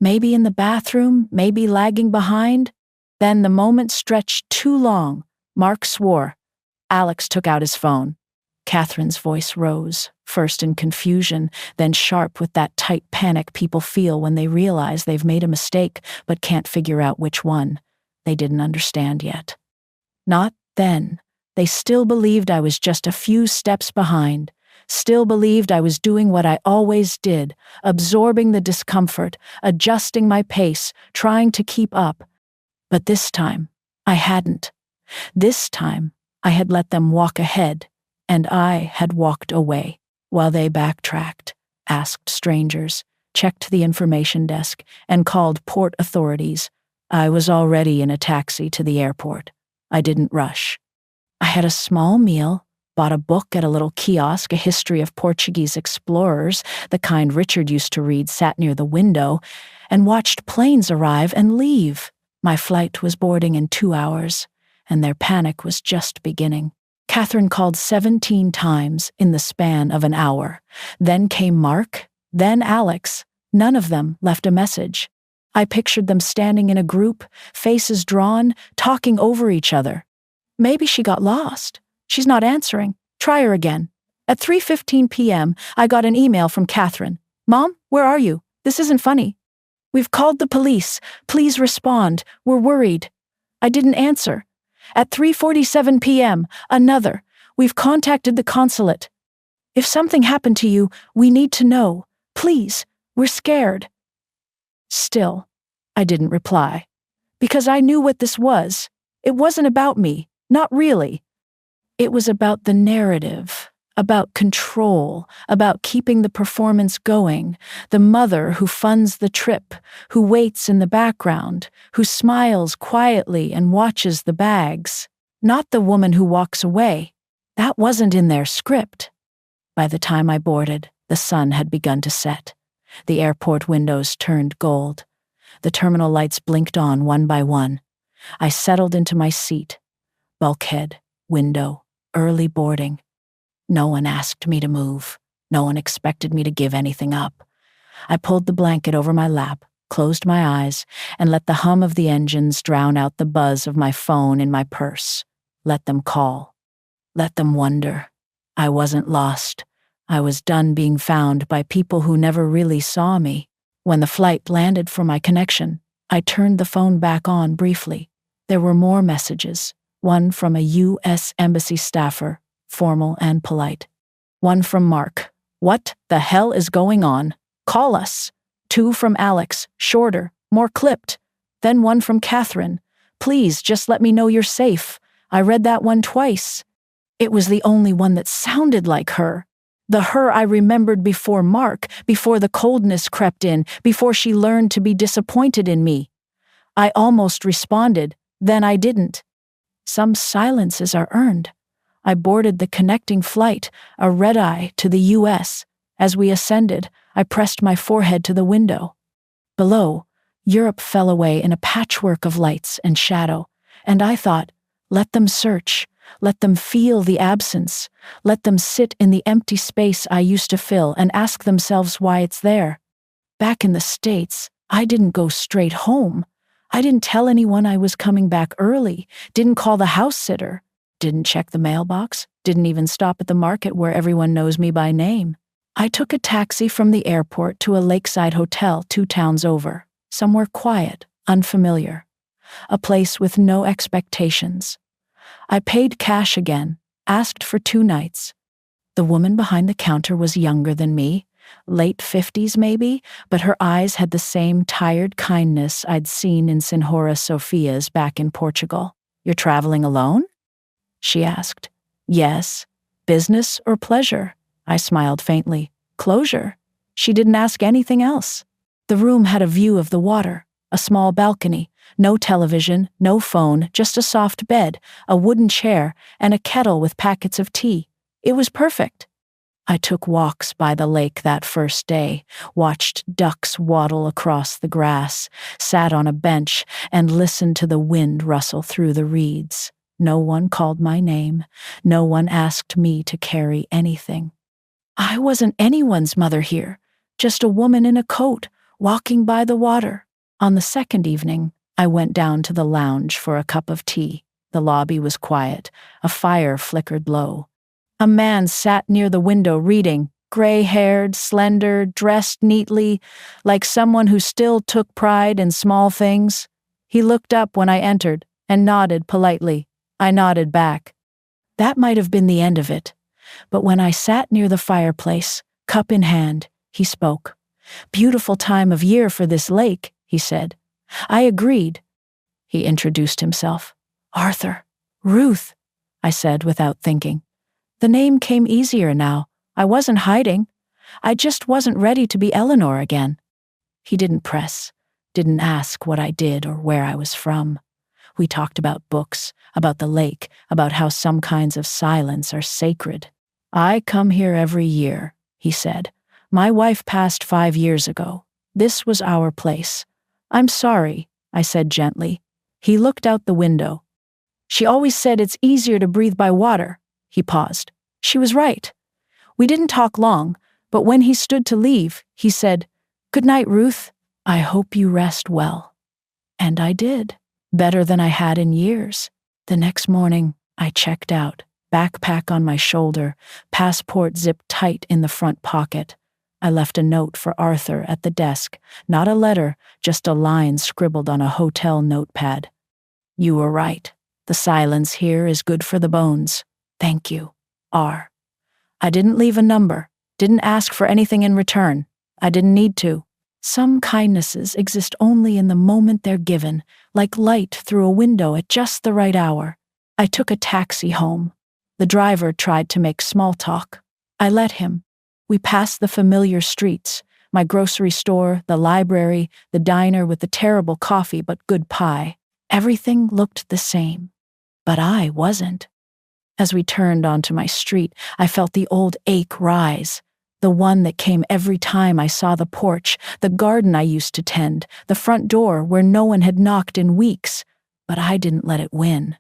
Maybe in the bathroom, maybe lagging behind. Then the moment stretched too long. Mark swore. Alex took out his phone. Catherine's voice rose, first in confusion, then sharp with that tight panic people feel when they realize they've made a mistake but can't figure out which one. They didn't understand yet. Not then. They still believed I was just a few steps behind, still believed I was doing what I always did, absorbing the discomfort, adjusting my pace, trying to keep up. But this time, I hadn't. This time, I had let them walk ahead, and I had walked away, while they backtracked, asked strangers, checked the information desk, and called port authorities. I was already in a taxi to the airport. I didn't rush. I had a small meal, bought a book at a little kiosk, a history of Portuguese explorers, the kind Richard used to read, sat near the window, and watched planes arrive and leave. My flight was boarding in 2 hours, and their panic was just beginning. Catherine called 17 times in the span of an hour. Then came Mark, then Alex. None of them left a message. I pictured them standing in a group, faces drawn, talking over each other. Maybe she got lost. She's not answering. Try her again. At 3:15 p.m., I got an email from Catherine. "Mom, where are you? This isn't funny. We've called the police. Please respond. We're worried." I didn't answer. At 3:47 p.m., another. "We've contacted the consulate. If something happened to you, we need to know. Please, we're scared." Still, I didn't reply. Because I knew what this was. It wasn't about me. Not really. It was about the narrative, about control, about keeping the performance going, the mother who funds the trip, who waits in the background, who smiles quietly and watches the bags. Not the woman who walks away. That wasn't in their script. By the time I boarded, the sun had begun to set. The airport windows turned gold. The terminal lights blinked on one by one. I settled into my seat. Bulkhead, window, early boarding. No one asked me to move. No one expected me to give anything up. I pulled the blanket over my lap, closed my eyes, and let the hum of the engines drown out the buzz of my phone in my purse. Let them call. Let them wonder. I wasn't lost. I was done being found by people who never really saw me. When the flight landed for my connection, I turned the phone back on briefly. There were more messages. One from a U.S. Embassy staffer, formal and polite. One from Mark. "What the hell is going on? Call us." 2 from Alex, shorter, more clipped. Then 1 from Catherine. Please, just let me know you're safe. I read that one twice. It was the only one that sounded like her. The her I remembered before Mark, before the coldness crept in, before she learned to be disappointed in me. I almost responded, then I didn't. Some silences are earned. I boarded the connecting flight, a red-eye to the U.S. As we ascended, I pressed my forehead to the window. Below, Europe fell away in a patchwork of lights and shadow, and I thought, let them search, let them feel the absence, let them sit in the empty space I used to fill and ask themselves why it's there. Back in the States, I didn't go straight home. I didn't tell anyone I was coming back early, didn't call the house sitter, didn't check the mailbox, didn't even stop at the market where everyone knows me by name. I took a taxi from the airport to a lakeside hotel 2 towns over, somewhere quiet, unfamiliar, a place with no expectations. I paid cash again, asked for 2 nights. The woman behind the counter was younger than me, late 50s maybe, but her eyes had the same tired kindness I'd seen in Senhora Sofia's back in Portugal. You're traveling alone? She asked. Yes. Business or pleasure? I smiled faintly. Closure. She didn't ask anything else. The room had a view of the water, a small balcony, no television, no phone, just a soft bed, a wooden chair, and a kettle with packets of tea. It was perfect. I took walks by the lake that first day, watched ducks waddle across the grass, sat on a bench, and listened to the wind rustle through the reeds. No one called my name. No one asked me to carry anything. I wasn't anyone's mother here, just a woman in a coat, walking by the water. On the second evening, I went down to the lounge for a cup of tea. The lobby was quiet. A fire flickered low. A man sat near the window reading, gray-haired, slender, dressed neatly, like someone who still took pride in small things. He looked up when I entered and nodded politely. I nodded back. That might have been the end of it. But when I sat near the fireplace, cup in hand, he spoke. Beautiful time of year for this lake, he said. I agreed. He introduced himself. Arthur. Ruth, I said without thinking. The name came easier now. I wasn't hiding. I just wasn't ready to be Eleanor again. He didn't press, didn't ask what I did or where I was from. We talked about books, about the lake, about how some kinds of silence are sacred. I come here every year, he said. My wife passed 5 years ago. This was our place. I'm sorry, I said gently. He looked out the window. She always said it's easier to breathe by water. He paused. She was right. We didn't talk long, but when he stood to leave, he said, Good night, Ruth. I hope you rest well. And I did. Better than I had in years. The next morning, I checked out, backpack on my shoulder, passport zipped tight in the front pocket. I left a note for Arthur at the desk, not a letter, just a line scribbled on a hotel notepad. You were right. The silence here is good for the bones. Thank you. R. I didn't leave a number, didn't ask for anything in return. I didn't need to. Some kindnesses exist only in the moment they're given, like light through a window at just the right hour. I took a taxi home. The driver tried to make small talk. I let him. We passed the familiar streets, my grocery store, the library, the diner with the terrible coffee but good pie. Everything looked the same. But I wasn't. As we turned onto my street, I felt the old ache rise. The one that came every time I saw the porch, the garden I used to tend, the front door where no one had knocked in weeks. But I didn't let it win.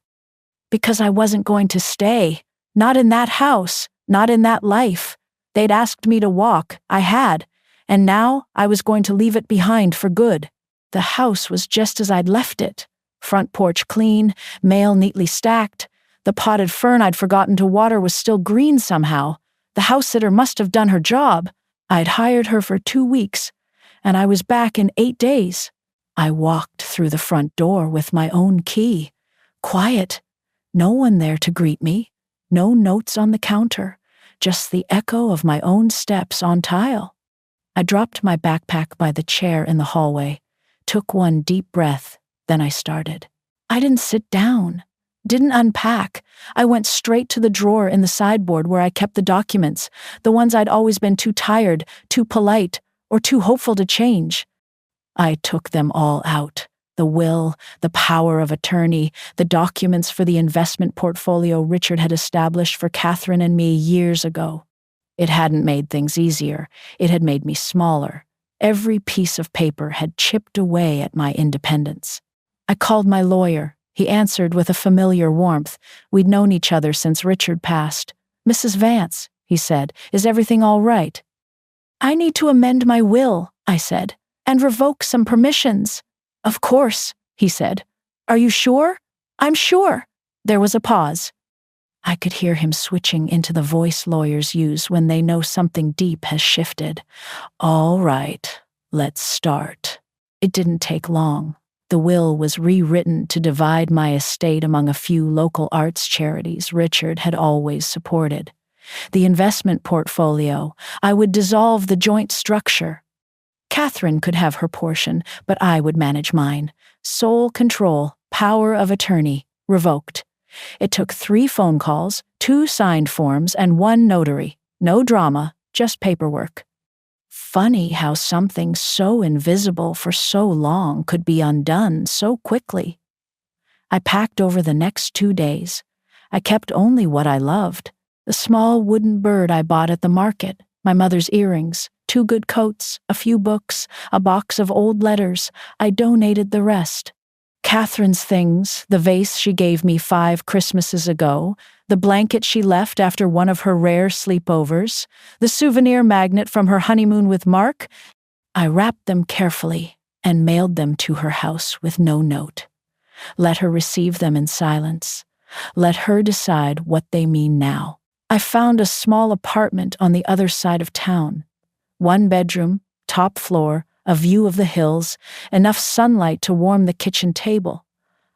Because I wasn't going to stay. Not in that house, not in that life. They'd asked me to walk, I had, and now I was going to leave it behind for good. The house was just as I'd left it. Front porch clean, mail neatly stacked. The potted fern I'd forgotten to water was still green somehow. The house sitter must have done her job. I'd hired her for 2 weeks, and I was back in 8 days. I walked through the front door with my own key. Quiet. No one there to greet me. No notes on the counter. Just the echo of my own steps on tile. I dropped my backpack by the chair in the hallway, took one deep breath, then I started. I didn't sit down, didn't unpack. I went straight to the drawer in the sideboard where I kept the documents, the ones I'd always been too tired, too polite, or too hopeful to change. I took them all out. The will, the power of attorney, the documents for the investment portfolio Richard had established for Catherine and me years ago. It hadn't made things easier. It had made me smaller. Every piece of paper had chipped away at my independence. I called my lawyer. He answered with a familiar warmth. We'd known each other since Richard passed. "Mrs. Vance," he said, "is everything all right?" "I need to amend my will," I said, "and revoke some permissions." "Of course," he said. "Are you sure?" "I'm sure." There was a pause. I could hear him switching into the voice lawyers use when they know something deep has shifted. "All right, let's start." It didn't take long. The will was rewritten to divide my estate among a few local arts charities Richard had always supported. The investment portfolio, I would dissolve the joint structure. Catherine could have her portion, but I would manage mine. Sole control, power of attorney, revoked. It took 3 phone calls, 2 signed forms, and 1 notary. No drama, just paperwork. Funny how something so invisible for so long could be undone so quickly. I packed over the next 2 days. I kept only what I loved. The small wooden bird I bought at the market, my mother's earrings, 2 good coats, a few books, a box of old letters. I donated the rest. Catherine's things, the vase she gave me 5 Christmases ago, the blanket she left after one of her rare sleepovers, the souvenir magnet from her honeymoon with Mark, I wrapped them carefully and mailed them to her house with no note. Let her receive them in silence. Let her decide what they mean now. I found a small apartment on the other side of town. 1 bedroom, top floor, a view of the hills, enough sunlight to warm the kitchen table.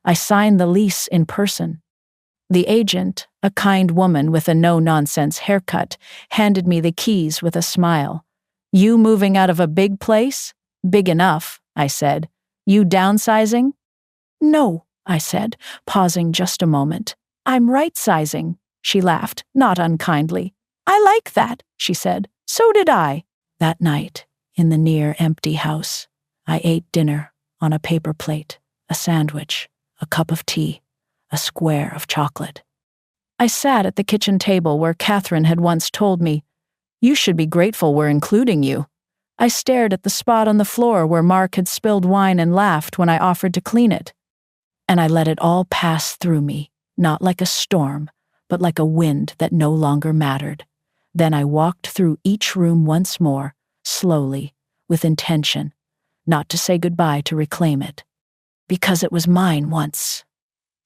I signed the lease in person. The agent, a kind woman with a no-nonsense haircut, handed me the keys with a smile. "You moving out of a big place?" "Big enough," I said. "You downsizing?" "No," I said, pausing just a moment. "I'm right-sizing." She laughed, not unkindly. "I like that," she said. "So did I." That night, in the near-empty house, I ate dinner on a paper plate, a sandwich, a cup of tea, a square of chocolate. I sat at the kitchen table where Catherine had once told me, "You should be grateful we're including you." I stared at the spot on the floor where Mark had spilled wine and laughed when I offered to clean it. And I let it all pass through me, not like a storm, but like a wind that no longer mattered. Then I walked through each room once more, slowly, with intention, not to say goodbye to reclaim it. Because it was mine once,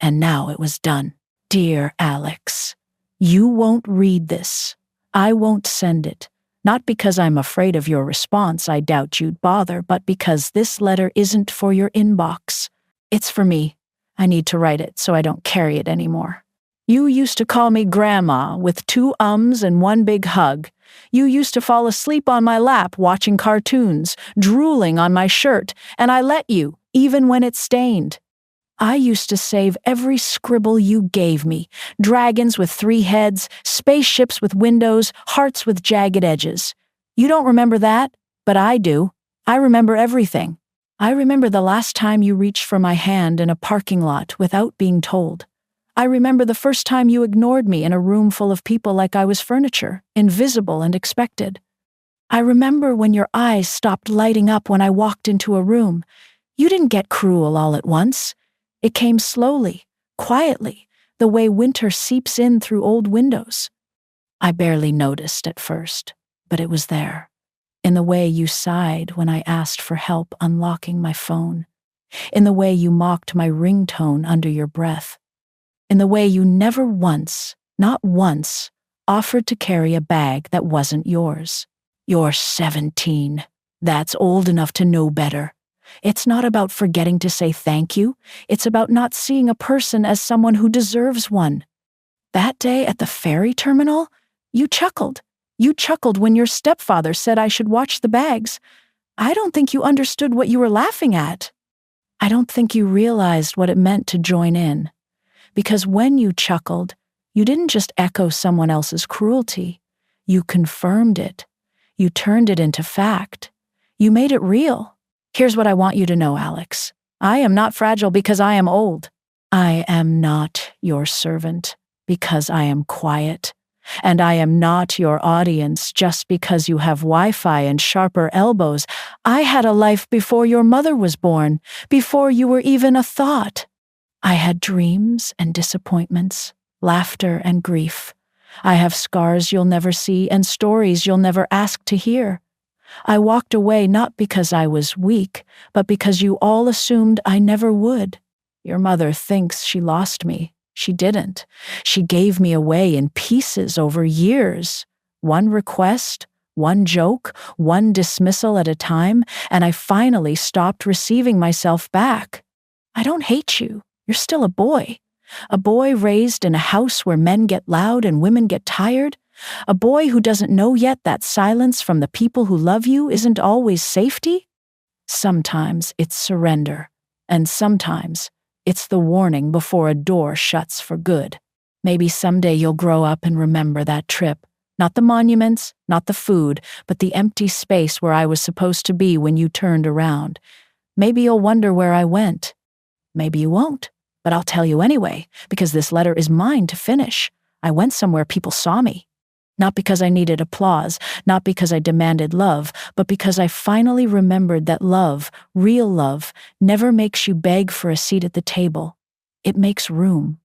and now it was done. Dear Alex, you won't read this. I won't send it. Not because I'm afraid of your response, I doubt you'd bother, but because this letter isn't for your inbox. It's for me. I need to write it so I don't carry it anymore. You used to call me Grandma with 2 ums and 1 big hug. You used to fall asleep on my lap watching cartoons, drooling on my shirt, and I let you, even when it's stained. I used to save every scribble you gave me. Dragons with 3 heads, spaceships with windows, hearts with jagged edges. You don't remember that, but I do. I remember everything. I remember the last time you reached for my hand in a parking lot without being told. I remember the first time you ignored me in a room full of people like I was furniture, invisible and expected. I remember when your eyes stopped lighting up when I walked into a room. You didn't get cruel all at once. It came slowly, quietly, the way winter seeps in through old windows. I barely noticed at first, but it was there. In the way you sighed when I asked for help unlocking my phone. In the way you mocked my ringtone under your breath. In the way you never once, not once, offered to carry a bag that wasn't yours. You're 17. That's old enough to know better. It's not about forgetting to say thank you. It's about not seeing a person as someone who deserves one. That day at the ferry terminal, you chuckled. You chuckled when your stepfather said I should watch the bags. I don't think you understood what you were laughing at. I don't think you realized what it meant to join in. Because when you chuckled, you didn't just echo someone else's cruelty. You confirmed it. You turned it into fact. You made it real. Here's what I want you to know, Alex. I am not fragile because I am old. I am not your servant because I am quiet. And I am not your audience just because you have Wi-Fi and sharper elbows. I had a life before your mother was born, before you were even a thought. I had dreams and disappointments, laughter and grief. I have scars you'll never see and stories you'll never ask to hear. I walked away not because I was weak, but because you all assumed I never would. Your mother thinks she lost me. She didn't. She gave me away in pieces over years. One request, one joke, one dismissal at a time, and I finally stopped receiving myself back. I don't hate you. You're still a boy raised in a house where men get loud and women get tired, a boy who doesn't know yet that silence from the people who love you isn't always safety. Sometimes it's surrender, and sometimes it's the warning before a door shuts for good. Maybe someday you'll grow up and remember that trip. Not the monuments, not the food, but the empty space where I was supposed to be when you turned around. Maybe you'll wonder where I went. Maybe you won't, but I'll tell you anyway, because this letter is mine to finish. I went somewhere people saw me. Not because I needed applause, not because I demanded love, but because I finally remembered that love, real love, never makes you beg for a seat at the table. It makes room.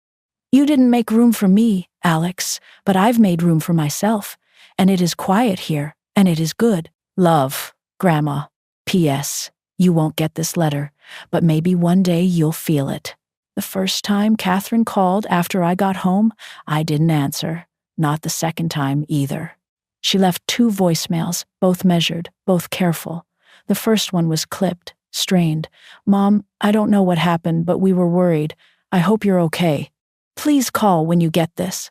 You didn't make room for me, Alex, but I've made room for myself, and it is quiet here, and it is good. Love, Grandma. P.S. You won't get this letter, but maybe one day you'll feel it. The first time Catherine called after I got home, I didn't answer. Not the second time either. She left 2 voicemails, both measured, both careful. The first one was clipped, strained. Mom, I don't know what happened, but we were worried. I hope you're okay. Please call when you get this.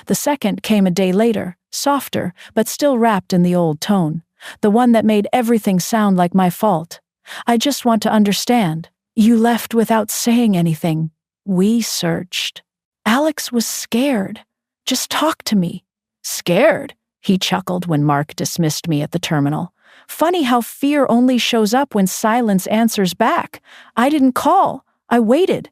The second came a day later, softer, but still wrapped in the old tone. The one that made everything sound like my fault. I just want to understand. You left without saying anything. We searched. Alex was scared. Just talk to me. Scared? He chuckled when Mark dismissed me at the terminal. Funny how fear only shows up when silence answers back. I didn't call. I waited.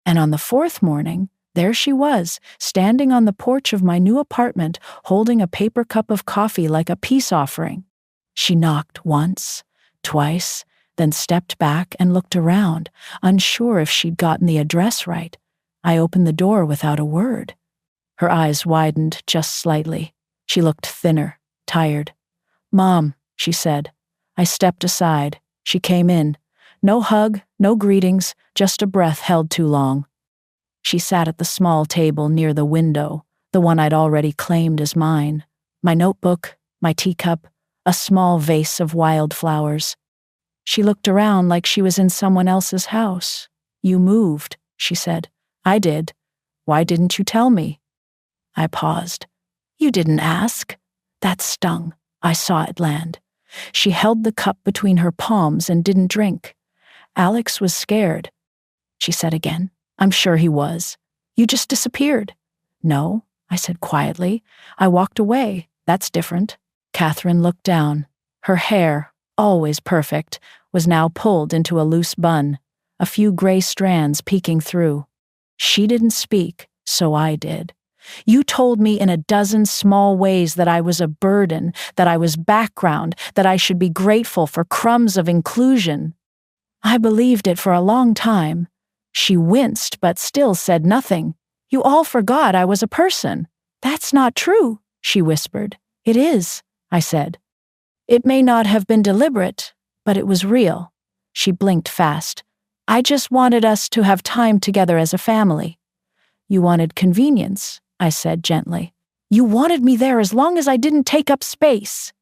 And on the 4th morning, there she was, standing on the porch of my new apartment, holding a paper cup of coffee like a peace offering. She knocked once, twice, then stepped back and looked around, unsure if she'd gotten the address right. I opened the door without a word. Her eyes widened just slightly. She looked thinner, tired. Mom, she said. I stepped aside. She came in. No hug, no greetings, just a breath held too long. She sat at the small table near the window, the one I'd already claimed as mine. My notebook, my teacup, a small vase of wildflowers. She looked around like she was in someone else's house. You moved, she said. I did. Why didn't you tell me? I paused. You didn't ask. That stung. I saw it land. She held the cup between her palms and didn't drink. Alex was scared. She said again. I'm sure he was. You just disappeared. No, I said quietly. I walked away. That's different. Catherine looked down. Her hair, always perfect, was now pulled into a loose bun, a few gray strands peeking through. She didn't speak, so I did. You told me in a dozen small ways that I was a burden, that I was background, that I should be grateful for crumbs of inclusion. I believed it for a long time. She winced but still said nothing. You all forgot I was a person. That's not true, she whispered. It is, I said. It may not have been deliberate, but it was real. She blinked fast. I just wanted us to have time together as a family. You wanted convenience, I said gently. You wanted me there as long as I didn't take up space.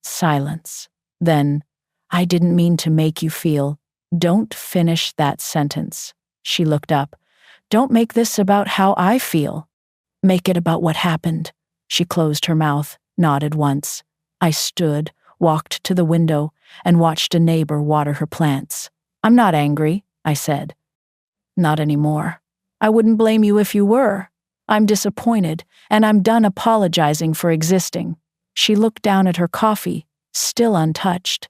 Silence. Then, I didn't mean to make you feel. Don't finish that sentence. She looked up. Don't make this about how I feel. Make it about what happened. She closed her mouth. nodded once. I stood, walked to the window, and watched a neighbor water her plants. I'm not angry, I said. Not anymore. I wouldn't blame you if you were. I'm disappointed, and I'm done apologizing for existing. She looked down at her coffee, still untouched.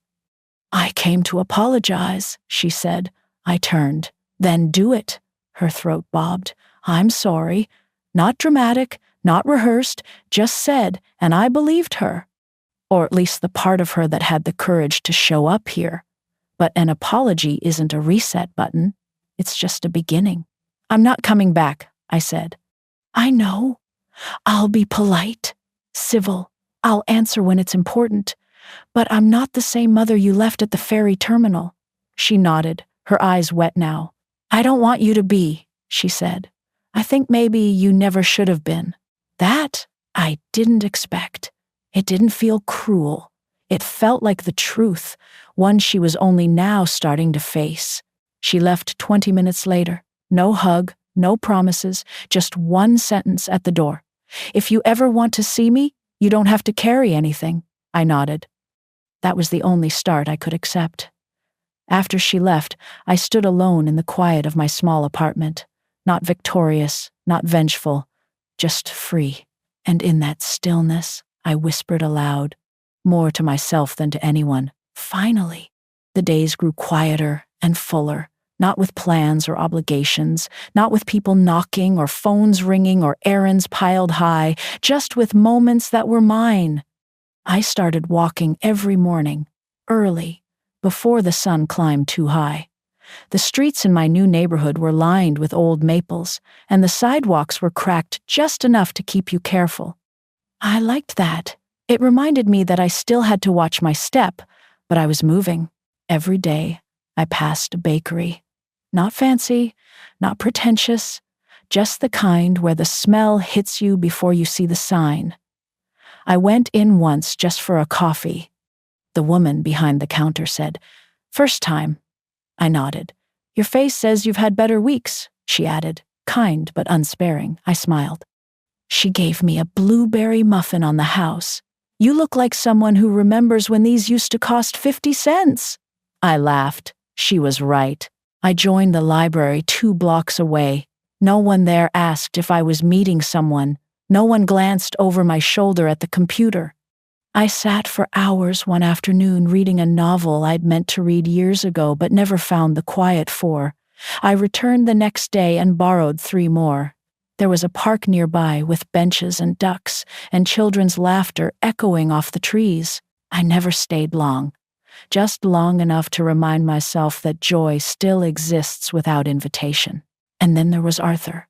I came to apologize, she said. I turned. Then do it. Her throat bobbed. I'm sorry. Not dramatic, not rehearsed, just said, and I believed her. Or at least the part of her that had the courage to show up here. But an apology isn't a reset button. It's just a beginning. I'm not coming back, I said. I know. I'll be polite, civil. I'll answer when it's important. But I'm not the same mother you left at the ferry terminal. She nodded, her eyes wet now. I don't want you to be, she said. I think maybe you never should have been. That I didn't expect. It didn't feel cruel. It felt like the truth, one she was only now starting to face. She left 20 minutes later. No hug, no promises, just one sentence at the door. If you ever want to see me, you don't have to carry anything. I nodded. That was the only start I could accept. After she left, I stood alone in the quiet of my small apartment, not victorious, not vengeful, just free. And in that stillness, I whispered aloud, more to myself than to anyone, finally. The days grew quieter and fuller, not with plans or obligations, not with people knocking or phones ringing or errands piled high, just with moments that were mine. I started walking every morning, early, before the sun climbed too high. The streets in my new neighborhood were lined with old maples, and the sidewalks were cracked just enough to keep you careful. I liked that. It reminded me that I still had to watch my step, but I was moving. Every day, I passed a bakery. Not fancy, not pretentious, just the kind where the smell hits you before you see the sign. I went in once just for a coffee. The woman behind the counter said, "First time." I nodded. "Your face says you've had better weeks," she added, kind but unsparing. I smiled. She gave me a blueberry muffin on the house. "You look like someone who remembers when these used to cost 50 cents. I laughed. She was right. I joined the library 2 blocks away. No one there asked if I was meeting someone. No one glanced over my shoulder at the computer. I sat for hours one afternoon reading a novel I'd meant to read years ago but never found the quiet for. I returned the next day and borrowed 3 more. There was a park nearby with benches and ducks and children's laughter echoing off the trees. I never stayed long. Just long enough to remind myself that joy still exists without invitation. And then there was Arthur.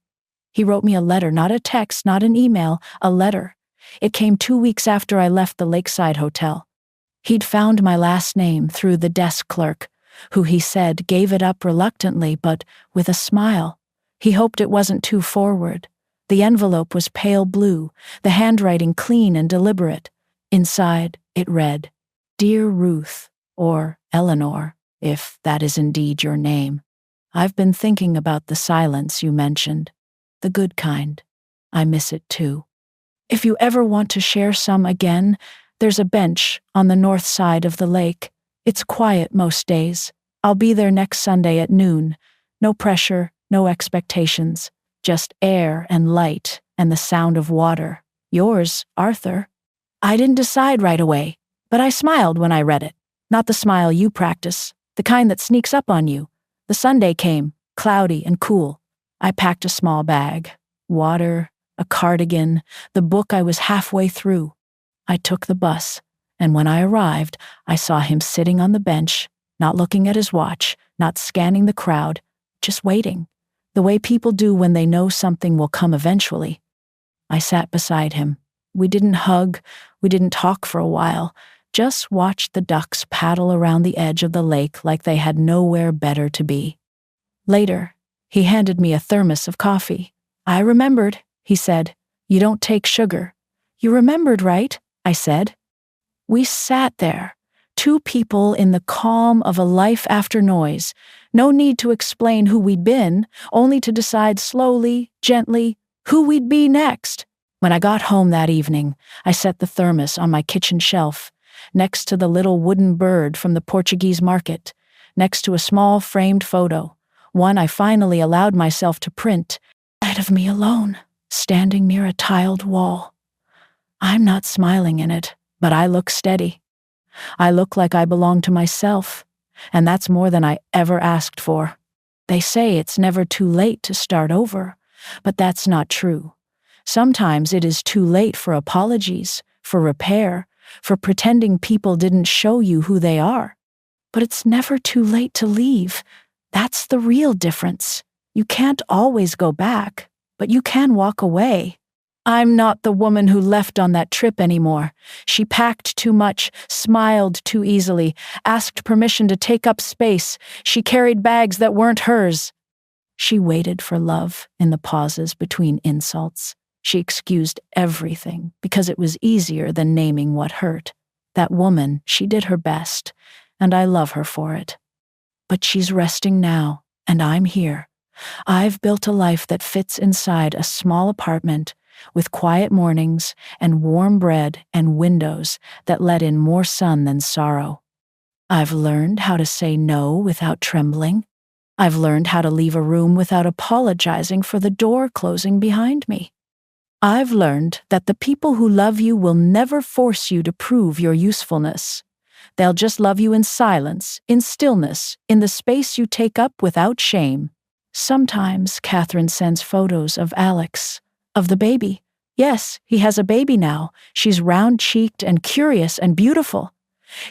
He wrote me a letter, not a text, not an email, a letter. It came 2 weeks after I left the Lakeside Hotel. He'd found my last name through the desk clerk, who he said gave it up reluctantly but with a smile. He hoped it wasn't too forward. The envelope was pale blue, the handwriting clean and deliberate. Inside, it read, "Dear Ruth," or Eleanor, if that is indeed your name. "I've been thinking about the silence you mentioned. The good kind. I miss it too. If you ever want to share some again, there's a bench on the north side of the lake. It's quiet most days. I'll be there next Sunday at noon. No pressure, no expectations. Just air and light and the sound of water. Yours, Arthur." I didn't decide right away, but I smiled when I read it. Not the smile you practice, the kind that sneaks up on you. The Sunday came, cloudy and cool. I packed a small bag, water, a cardigan, the book I was halfway through. I took the bus, and when I arrived, I saw him sitting on the bench, not looking at his watch, not scanning the crowd, just waiting, the way people do when they know something will come eventually. I sat beside him. We didn't hug, we didn't talk for a while, just watched the ducks paddle around the edge of the lake like they had nowhere better to be. Later, he handed me a thermos of coffee. "I remembered," he said. "You don't take sugar." "You remembered, right?" I said. We sat there, 2 people in the calm of a life after noise. No need to explain who we'd been, only to decide slowly, gently, who we'd be next. When I got home that evening, I set the thermos on my kitchen shelf, next to the little wooden bird from the Portuguese market, next to a small framed photo, one I finally allowed myself to print, sight of me alone, standing near a tiled wall. I'm not smiling in it, but I look steady. I look like I belong to myself, and that's more than I ever asked for. They say it's never too late to start over, but that's not true. Sometimes it is too late for apologies, for repair, for pretending people didn't show you who they are. But it's never too late to leave. That's the real difference. You can't always go back, but you can walk away. I'm not the woman who left on that trip anymore. She packed too much, smiled too easily, asked permission to take up space. She carried bags that weren't hers. She waited for love in the pauses between insults. She excused everything because it was easier than naming what hurt. That woman, she did her best, and I love her for it. But she's resting now, and I'm here. I've built a life that fits inside a small apartment with quiet mornings and warm bread and windows that let in more sun than sorrow. I've learned how to say no without trembling. I've learned how to leave a room without apologizing for the door closing behind me. I've learned that the people who love you will never force you to prove your usefulness. They'll just love you in silence, in stillness, in the space you take up without shame. Sometimes Catherine sends photos of Alex, of the baby. Yes, he has a baby now. She's round-cheeked and curious and beautiful.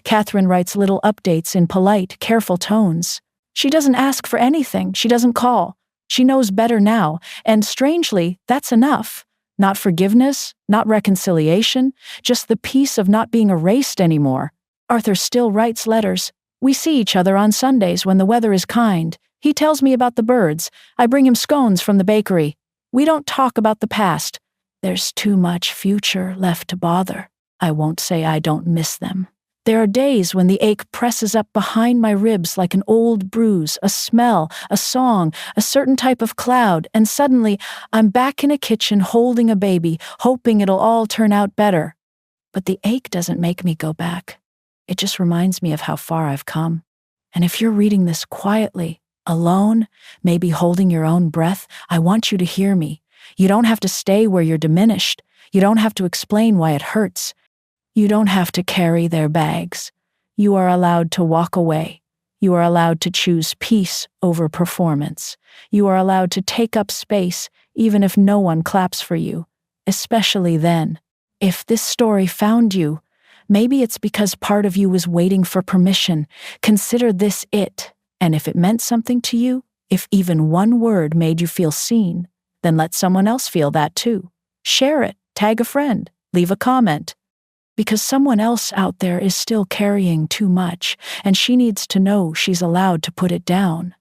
Catherine writes little updates in polite, careful tones. She doesn't ask for anything. She doesn't call. She knows better now, and strangely, that's enough. Not forgiveness, not reconciliation, just the peace of not being erased anymore. Arthur still writes letters. We see each other on Sundays when the weather is kind. He tells me about the birds. I bring him scones from the bakery. We don't talk about the past. There's too much future left to bother. I won't say I don't miss them. There are days when the ache presses up behind my ribs like an old bruise, a smell, a song, a certain type of cloud, and suddenly I'm back in a kitchen holding a baby, hoping it'll all turn out better. But the ache doesn't make me go back. It just reminds me of how far I've come. And if you're reading this quietly, alone, maybe holding your own breath, I want you to hear me. You don't have to stay where you're diminished. You don't have to explain why it hurts. You don't have to carry their bags. You are allowed to walk away. You are allowed to choose peace over performance. You are allowed to take up space even if no one claps for you, especially then. If this story found you, maybe it's because part of you was waiting for permission. Consider this it, and if it meant something to you, if even one word made you feel seen, then let someone else feel that too. Share it, tag a friend, leave a comment. Because someone else out there is still carrying too much, and she needs to know she's allowed to put it down.